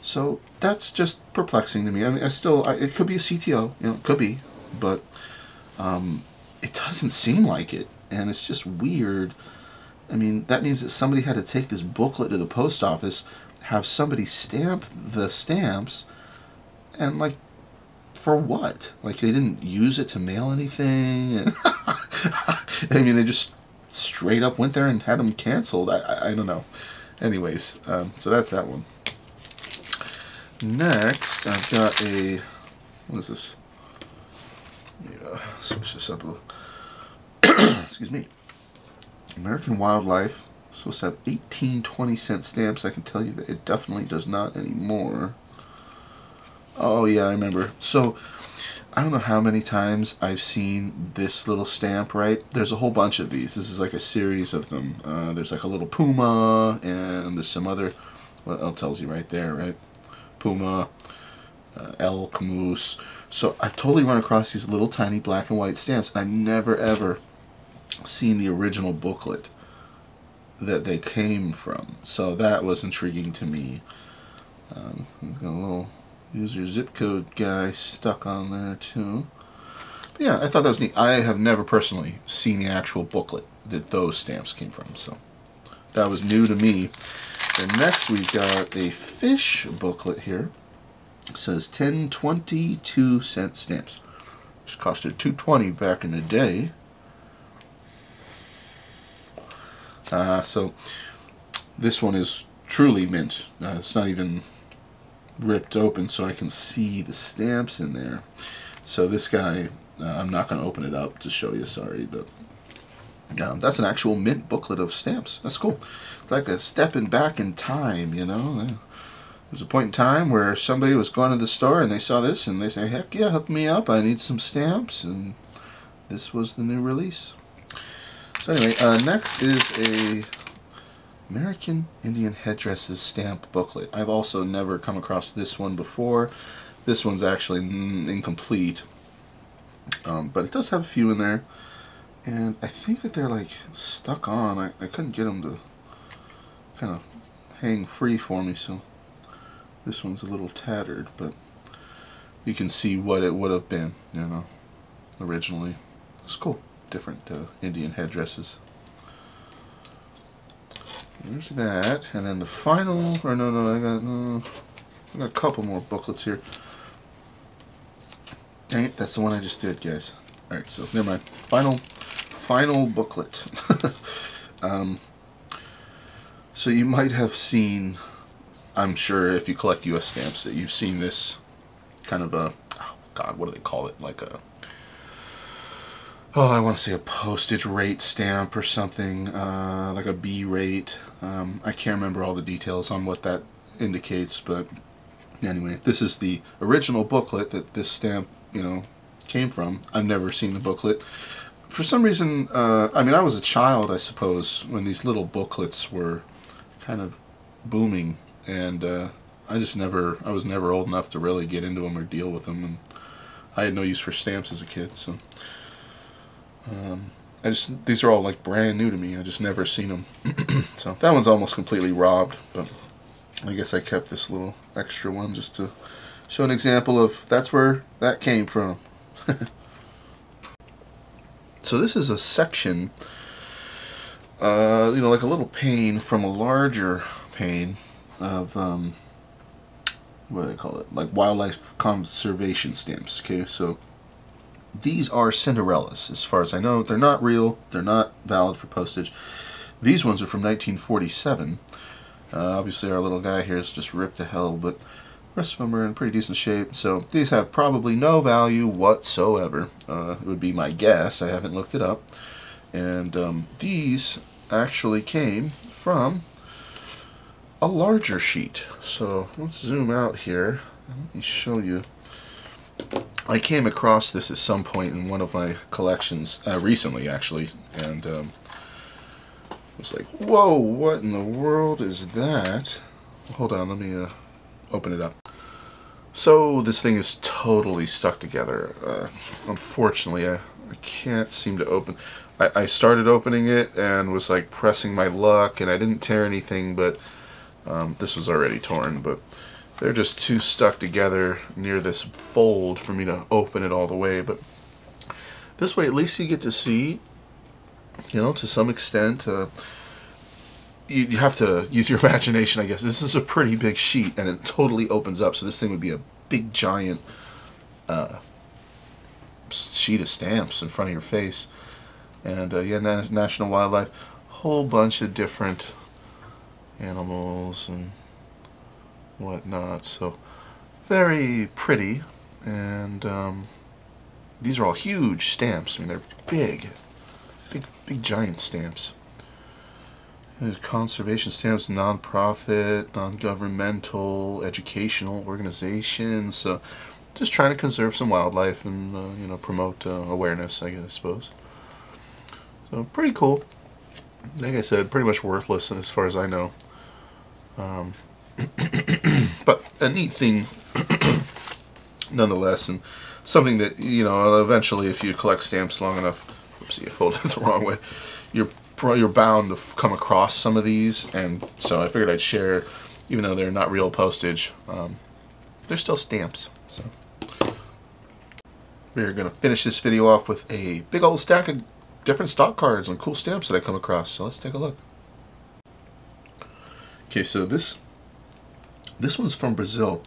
So that's just perplexing to me. I mean, it could be a CTO, you know, it could be, but it doesn't seem like it, and it's just weird. I mean, that means that somebody had to take this booklet to the post office, have somebody stamp the stamps, and like, for what? Like, they didn't use it to mail anything? I mean, they just straight up went there and had them canceled. I don't know. Anyways, so that's that one. Next, I've got a, what is this? Yeah, switch this up a little. Excuse me. American Wildlife. It's supposed to have 18 20-cent stamps. I can tell you that it definitely does not anymore. Oh yeah, I remember. So, I don't know how many times I've seen this little stamp, right? There's a whole bunch of these. This is like a series of them. There's like a little puma, and there's some other, what else tells you right there, right? Puma, elk, moose. So I've totally run across these little tiny black and white stamps, and I've never ever seen the original booklet that they came from. So that was intriguing to me. There's got a little user zip code guy stuck on there too. But yeah, I thought that was neat. I have never personally seen the actual booklet that those stamps came from, so that was new to me. And next we got a fish booklet here. It says 10 22-cent stamps, which costed $2.20 back in the day. So this one is truly mint. It's not even ripped open, so I can see the stamps in there. So this guy, I'm not going to open it up to show you, sorry, but that's an actual mint booklet of stamps. That's cool. It's like a stepping back in time, you know. There was a point in time where somebody was going to the store and they saw this and they say, heck yeah, hook me up, I need some stamps, and this was the new release. So anyway, next is a American Indian Headdresses stamp booklet. I've also never come across this one before. This one's actually incomplete, but it does have a few in there, and I think that they're like stuck on. I couldn't get them to kind of hang free for me, so this one's a little tattered, but you can see what it would have been, you know, originally. It's cool. Different Indian headdresses. There's that, and then the final, or no, I got a couple more booklets here. Dang it, that's the one I just did, guys. Alright, so never mind. Final booklet. So you might have seen, I'm sure if you collect US stamps, that you've seen this kind of a, oh god, what do they call it? Like a, oh, I want to say a postage rate stamp or something, like a B rate. I can't remember all the details on what that indicates, but anyway, this is the original booklet that this stamp, you know, came from. I've never seen the booklet. For some reason, I mean, I was a child, I suppose, when these little booklets were kind of booming, and I was never old enough to really get into them or deal with them, and I had no use for stamps as a kid, so these are all like brand new to me. I just never seen them. So that one's almost completely robbed, but I guess I kept this little extra one just to show an example of that's where that came from. So this is a section, you know, like a little pane from a larger pane of what do they call it? Like wildlife conservation stamps. Okay, so these are Cinderellas, as far as I know. They're not real. They're not valid for postage. These ones are from 1947. Obviously, our little guy here is just ripped to hell, but the rest of them are in pretty decent shape. So these have probably no value whatsoever. It would be my guess. I haven't looked it up. And these actually came from a larger sheet. So let's zoom out here. Let me show you. I came across this at some point in one of my collections, recently actually, and was like, whoa, what in the world is that? Hold on, let me open it up. So this thing is totally stuck together. Unfortunately, I can't seem to open. I started opening it and was like pressing my luck, and I didn't tear anything, but this was already torn. But they're just too stuck together near this fold for me to open it all the way. But this way, at least you get to see, you know, to some extent. You have to use your imagination, I guess. This is a pretty big sheet, and it totally opens up, so this thing would be a big, giant sheet of stamps in front of your face. And yeah, National Wildlife, whole bunch of different animals and whatnot, so very pretty. And these are all huge stamps. I mean, they're big, giant stamps. Conservation stamps, non-profit, non-governmental, educational organizations. So just trying to conserve some wildlife and you know, promote awareness, I suppose. So pretty cool. Like I said, pretty much worthless as far as I know. But a neat thing nonetheless, and something that, you know, eventually if you collect stamps long enough, oopsie, I folded it the wrong way, you're bound to come across some of these, and so I figured I'd share, even though they're not real postage, they're still stamps. So we're going to finish this video off with a big old stack of different stock cards and cool stamps that I come across, so let's take a look. Okay, so this one's from Brazil,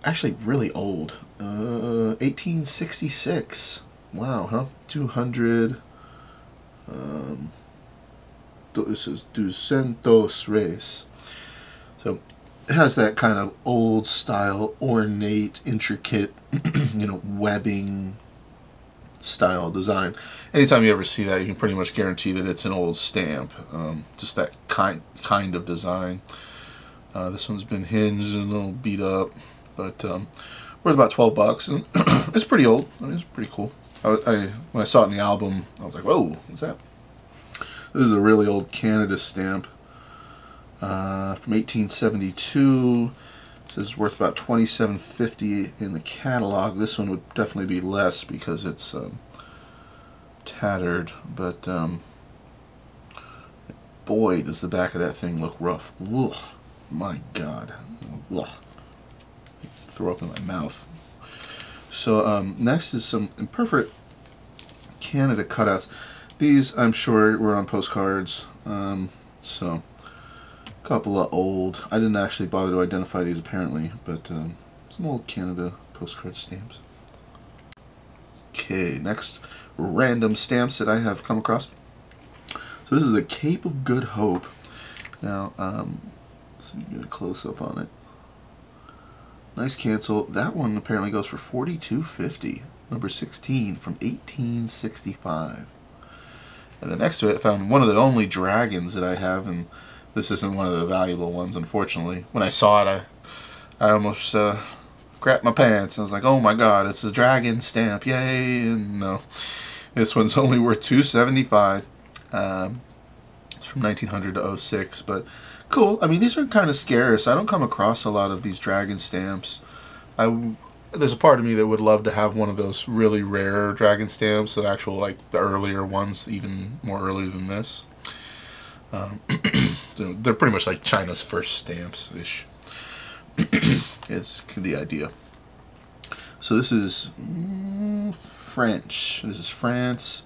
actually really old, 1866, wow, huh, 200, this is 200 reis. So it has that kind of old style, ornate, intricate, you know, webbing style design. Anytime you ever see that, you can pretty much guarantee that it's an old stamp. Just that kind of design. This one's been hinged and a little beat up, but worth about $12, and it's pretty old. I mean, it's pretty cool. When I saw it in the album, I was like, whoa, what's that? This is a really old Canada stamp from 1872. This is worth about $27.50 in the catalog. This one would definitely be less because it's tattered, but boy, does the back of that thing look rough. Ugh, my God. Ugh. Throw up in my mouth. So next is some imperfect Canada cutouts. These, I'm sure, were on postcards, so a couple of old. I didn't actually bother to identify these apparently, but some old Canada postcard stamps. Okay, next random stamps that I have come across. So this is the Cape of Good Hope. Now, let's get a close-up on it. Nice cancel. That one apparently goes for $42.50. Number 16 from 1865. And then next to it, I found one of the only dragons that I have, and this isn't one of the valuable ones, unfortunately. When I saw it, I almost crapped my pants. I was like, oh my God, it's a dragon stamp, yay! And no, this one's only worth $2.75. It's from 1900 to 06, but cool. I mean, these are kind of scarce. I don't come across a lot of these dragon stamps. There's a part of me that would love to have one of those really rare dragon stamps, the actual, like, the earlier ones, even more early than this. They're pretty much like China's first stamps-ish. It's the idea. So this is French. This is France,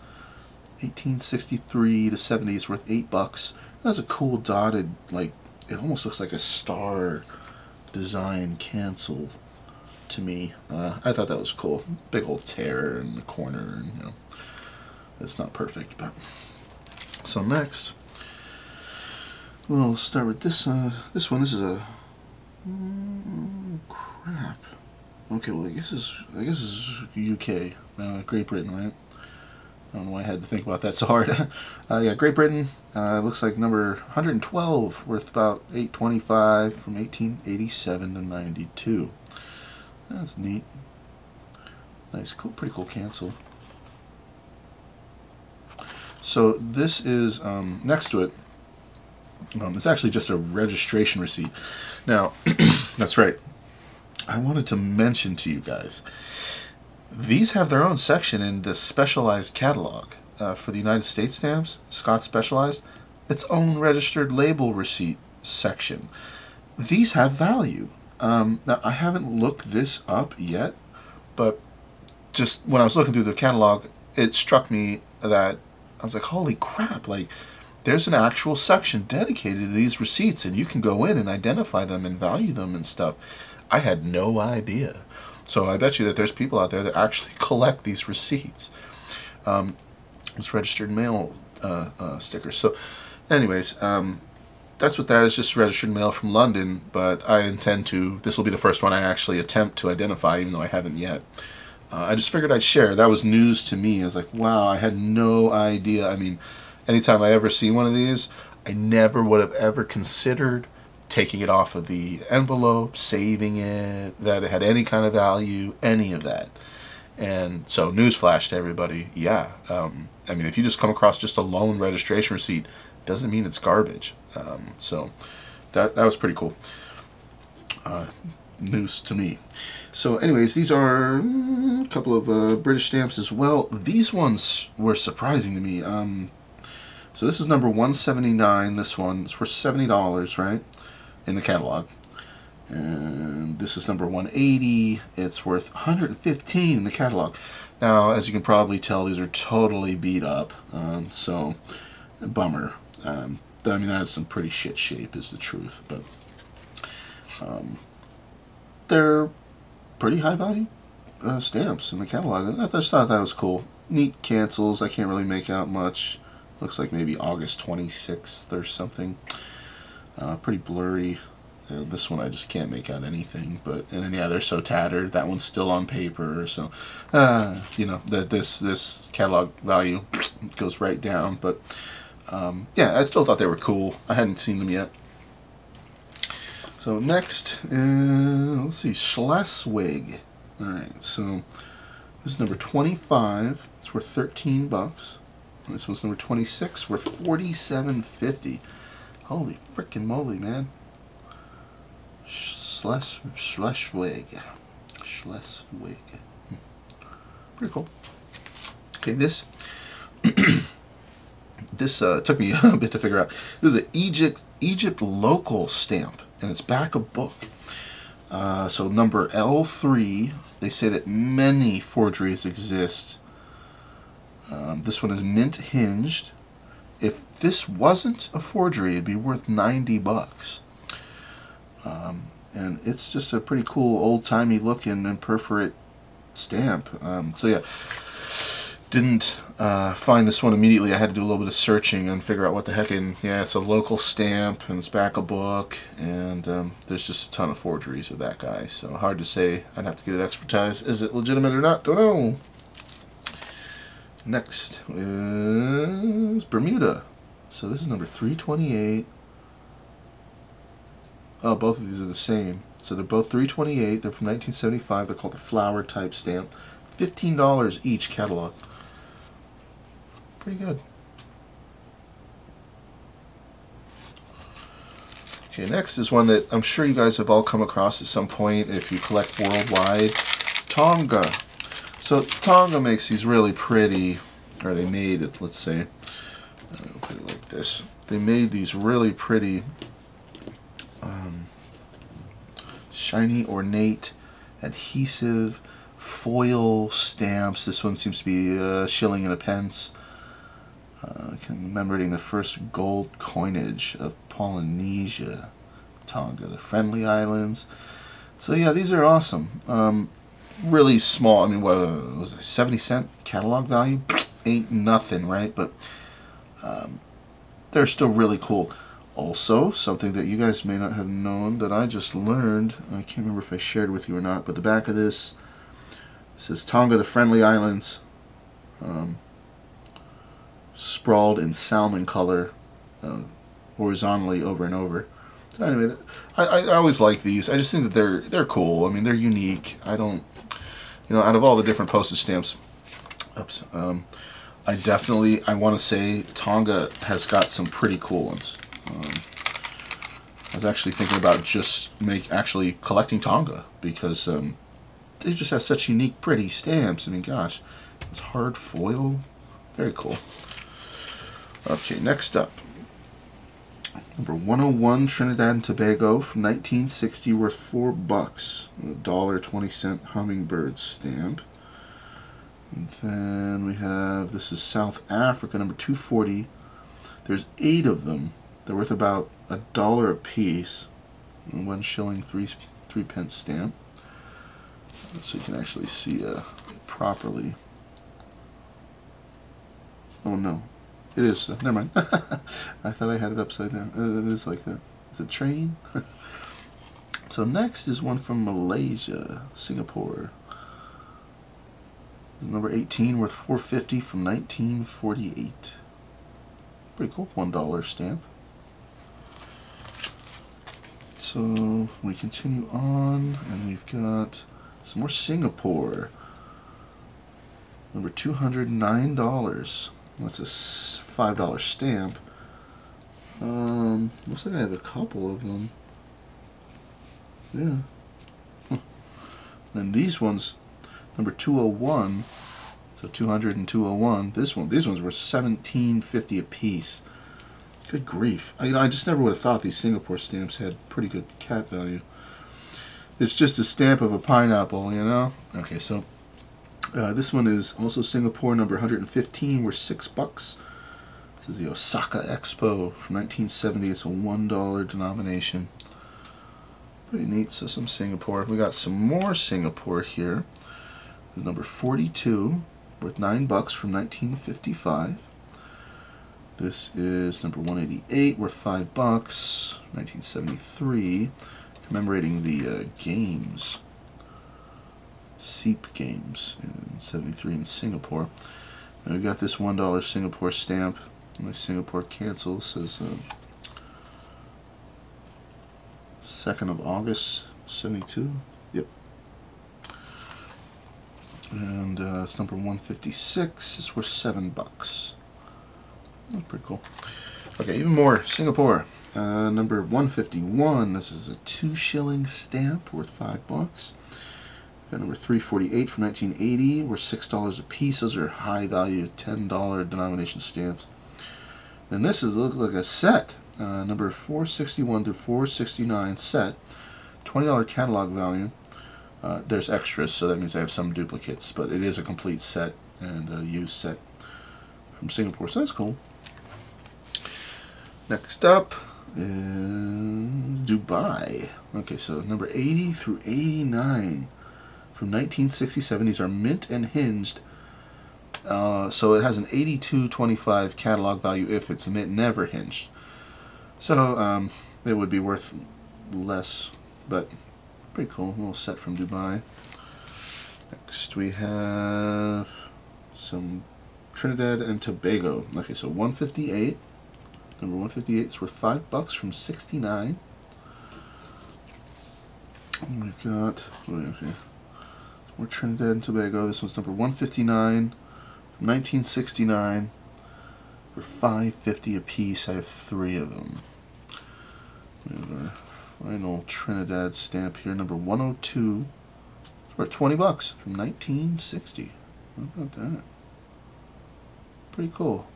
1863 to 70. It's worth $8. That's a cool dotted, like, it almost looks like a star design cancel to me. I thought that was cool. Big old tear in the corner, and, you know, it's not perfect, but. So next, we'll start with this. This one. This is a crap. Okay, well, I guess this is UK, Great Britain, right? I don't know why I had to think about that so hard. Yeah, Great Britain. Looks like number 112, worth about $8.25 from 1887 to 92. That's neat. Nice, cool, pretty cool cancel. So this is next to it. It's actually just a registration receipt. Now, that's right. I wanted to mention to you guys, these have their own section in the specialized catalog. For the United States stamps, Scott Specialized, its own registered label receipt section. These have value. Now, I haven't looked this up yet, but just when I was looking through the catalog, it struck me that I was like, holy crap, like, there's an actual section dedicated to these receipts, and you can go in and identify them and value them and stuff. I had no idea. So I bet you that there's people out there that actually collect these receipts. It's registered mail stickers. So anyways, that's what that is, just registered mail from London, but I intend to, this will be the first one I actually attempt to identify, even though I haven't yet. I just figured I'd share. That was news to me. I was like, wow, I had no idea. I mean, anytime I ever see one of these, I never would have ever considered taking it off of the envelope, saving it, that it had any kind of value, any of that. And so, newsflash to everybody, yeah. I mean, if you just come across just a lone registration receipt, doesn't mean it's garbage. So, that was pretty cool. News to me. So, anyways, these are a couple of British stamps as well. These ones were surprising to me. So this is number 179. This one is worth $70, right, in the catalog. And this is number 180. It's worth $115 in the catalog. Now, as you can probably tell, these are totally beat up. So, bummer. I mean, that's some pretty shit shape, is the truth. But they're pretty high value stamps in the catalog. I just thought that was cool. Neat cancels. I can't really make out much. Looks like maybe August 26th or something. Pretty blurry. This one I just can't make out anything. But and then yeah, they're so tattered. That one's still on paper. So you know that this catalog value goes right down. But yeah, I still thought they were cool. I hadn't seen them yet. So next, let's see, Schleswig. All right, so this is number 25. It's worth $13. This one's number 26, worth $47.50. Holy frickin' moly, man! Schleswig. Pretty cool. Okay, this this took me a bit to figure out. This is an Egypt local stamp, and it's back of book. So number L3. They say that many forgeries exist. This one is mint hinged. If this wasn't a forgery, it'd be worth $90. And it's just a pretty cool old-timey looking and perforate stamp. So yeah, didn't find this one immediately. I had to do a little bit of searching and figure out what the heck. And yeah, it's a local stamp, and it's back a book, and there's just a ton of forgeries of that guy. So hard to say. I'd have to get it expertized. Is it legitimate or not? Don't know. Next is Bermuda. So this is number 328. Oh, both of these are the same. So they're both 328. They're from 1975. They're called the flower type stamp. $15 each catalog. Pretty good. Okay, next is one that I'm sure you guys have all come across at some point if you collect worldwide. Tonga. So Tonga makes these really pretty, or they made it, let's say. I'll put it like this. They made these really pretty shiny, ornate, adhesive, foil stamps. This one seems to be a shilling and a pence. Commemorating the first gold coinage of Polynesia, Tonga, the Friendly Islands. So yeah, these are awesome. Really small. I mean, what was it, 70-cent catalog value? Ain't nothing, right? But they're still really cool. Also, something that you guys may not have known that I just learned, I can't remember if I shared with you or not, but the back of this says Tonga, the Friendly Islands, sprawled in salmon color, horizontally over and over. So anyway, I always like these. I just think that they're cool. I mean, they're unique. I don't, you know, out of all the different postage stamps, oops, I want to say Tonga has got some pretty cool ones. I was actually thinking about just actually collecting Tonga, because they just have such unique, pretty stamps. I mean, gosh, it's hard foil, very cool. Okay, next up, number 101 Trinidad and Tobago from 1960, worth $4, $1.20 hummingbird stamp. And then we have, this is South Africa, number 240. There's 8 of them. They're worth about $1 a piece. 1 shilling, 3 pence stamp. So you can actually see it properly. Oh no, it is. Never mind. I thought I had it upside down. It is like that. It's a train. So next is one from Malaysia, Singapore. Number 18, worth $4.50 from 1948. Pretty cool, $1 stamp. So we continue on, and we've got some more Singapore. Number $209. That's a $5 stamp. Looks like I have a couple of them. Yeah. Then these ones, number 201. So 200 and 201. These ones were $17.50 a piece. Good grief! I just never would have thought these Singapore stamps had pretty good cat value. It's just a stamp of a pineapple, you know. Okay, so this one is also Singapore, number 115, worth $6. This is the Osaka Expo from 1970. It's a $1 denomination. Pretty neat. So some Singapore. We got some more Singapore here. Number 42, worth $9 from 1955. This is number 188, worth $5, 1973, commemorating the games, SEEP games in 73 in Singapore. And we got this $1 Singapore stamp. My Singapore cancel says 2nd of August, 72. Yep. And it's number 156. It's worth $7. Oh, pretty cool. Okay, even more Singapore. Number 151. This is a 2 shilling stamp worth $5. Got number 348 from 1980, worth $6 a piece. Those are high value $10 denomination stamps. And this looks like a set. Number 461 to 469 set. $20 catalog value. There's extras, so that means I have some duplicates, but it is a complete set and a used set from Singapore, so that's cool. Next up is Dubai. Okay, so number 80 through 89 from 1967. These are mint and hinged. So it has an 82.25 catalog value if it's mint, never hinged. So it would be worth less, but pretty cool. A little set from Dubai. Next we have some Trinidad and Tobago. Okay, so 158. Number 158 is worth $5 from 69. And we've got more Trinidad and Tobago. This one's number 159 from 1969 for $5.50 a piece. I have 3 of them. We have our final Trinidad stamp here, number 102. It's worth $20 from 1960. How about that? Pretty cool.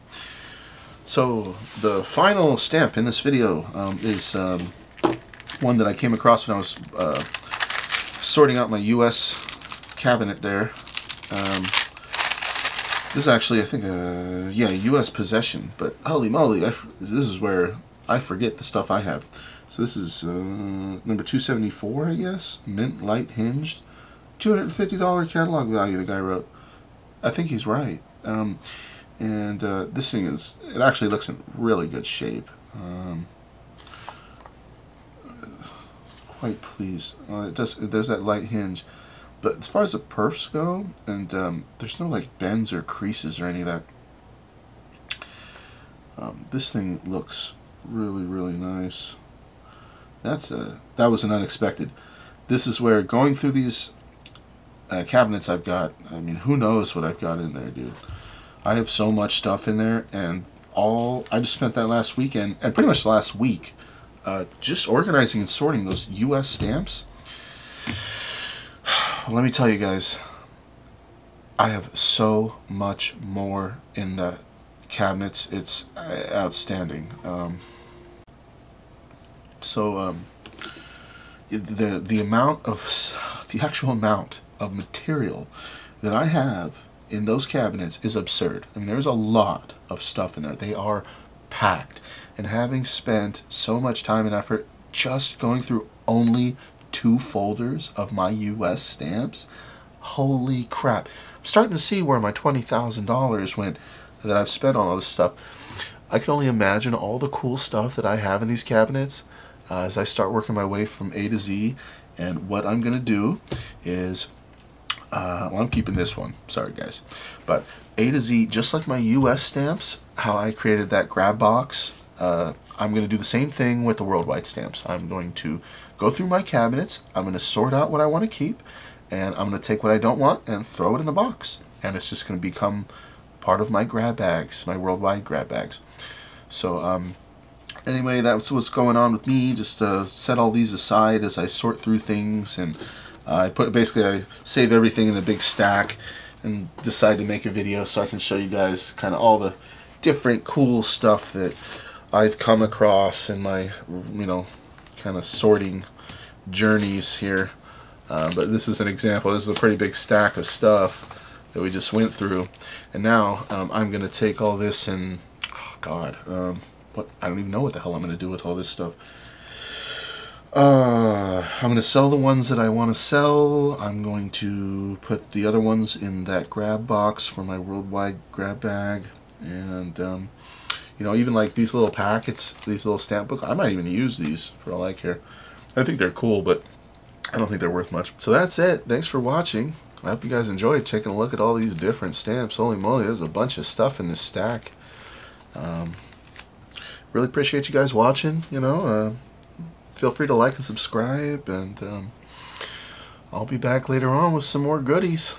So the final stamp in this video is one that I came across when I was sorting out my U.S. cabinet there. This is actually, I think, yeah, U.S. possession, but holy moly, this is where I forget the stuff I have. So this is number 274, I guess, mint light hinged, $250 catalog value the guy wrote. I think he's right. And this thing is, it actually looks in really good shape. Quite pleased. There's that light hinge. But as far as the perfs go, and there's no like bends or creases or any of that. This thing looks really, really nice. That was an unexpected. This is where going through these cabinets I've got, I mean, who knows what I've got in there, dude. I have so much stuff in there, and I just spent that last weekend, and pretty much last week, just organizing and sorting those U.S. stamps. Let me tell you guys, I have so much more in the cabinets. It's outstanding. The actual amount of material that I have in those cabinets is absurd. I mean, there's a lot of stuff in there. They are packed. And having spent so much time and effort just going through only 2 folders of my US stamps, holy crap. I'm starting to see where my $20,000 went that I've spent on all this stuff. I can only imagine all the cool stuff that I have in these cabinets as I start working my way from A to Z. And what I'm going to do is, well, I'm keeping this one, sorry guys, but A to Z, just like my US stamps, how I created that grab box, I'm going to do the same thing with the worldwide stamps. I'm going to go through my cabinets, I'm going to sort out what I want to keep, and I'm going to take what I don't want and throw it in the box. And it's just going to become part of my grab bags, my worldwide grab bags. So anyway, that's what's going on with me. Just set all these aside as I sort through things, and I save everything in a big stack and decide to make a video so I can show you guys kind of all the different cool stuff that I've come across in my, kind of sorting journeys here. But this is an example. This is a pretty big stack of stuff that we just went through, and now I'm gonna take all this and I don't even know what the hell I'm gonna do with all this stuff. I'm gonna sell the ones that I want to sell. I'm going to put the other ones in that grab box for my worldwide grab bag, and even like these little packets, these little stamp books, I might even use these for all I care. I think they're cool, but I don't think they're worth much. So that's it. Thanks for watching. I hope you guys enjoyed taking a look at all these different stamps. Holy moly, there's a bunch of stuff in this stack. Really appreciate you guys watching. Feel free to like and subscribe, and I'll be back later on with some more goodies.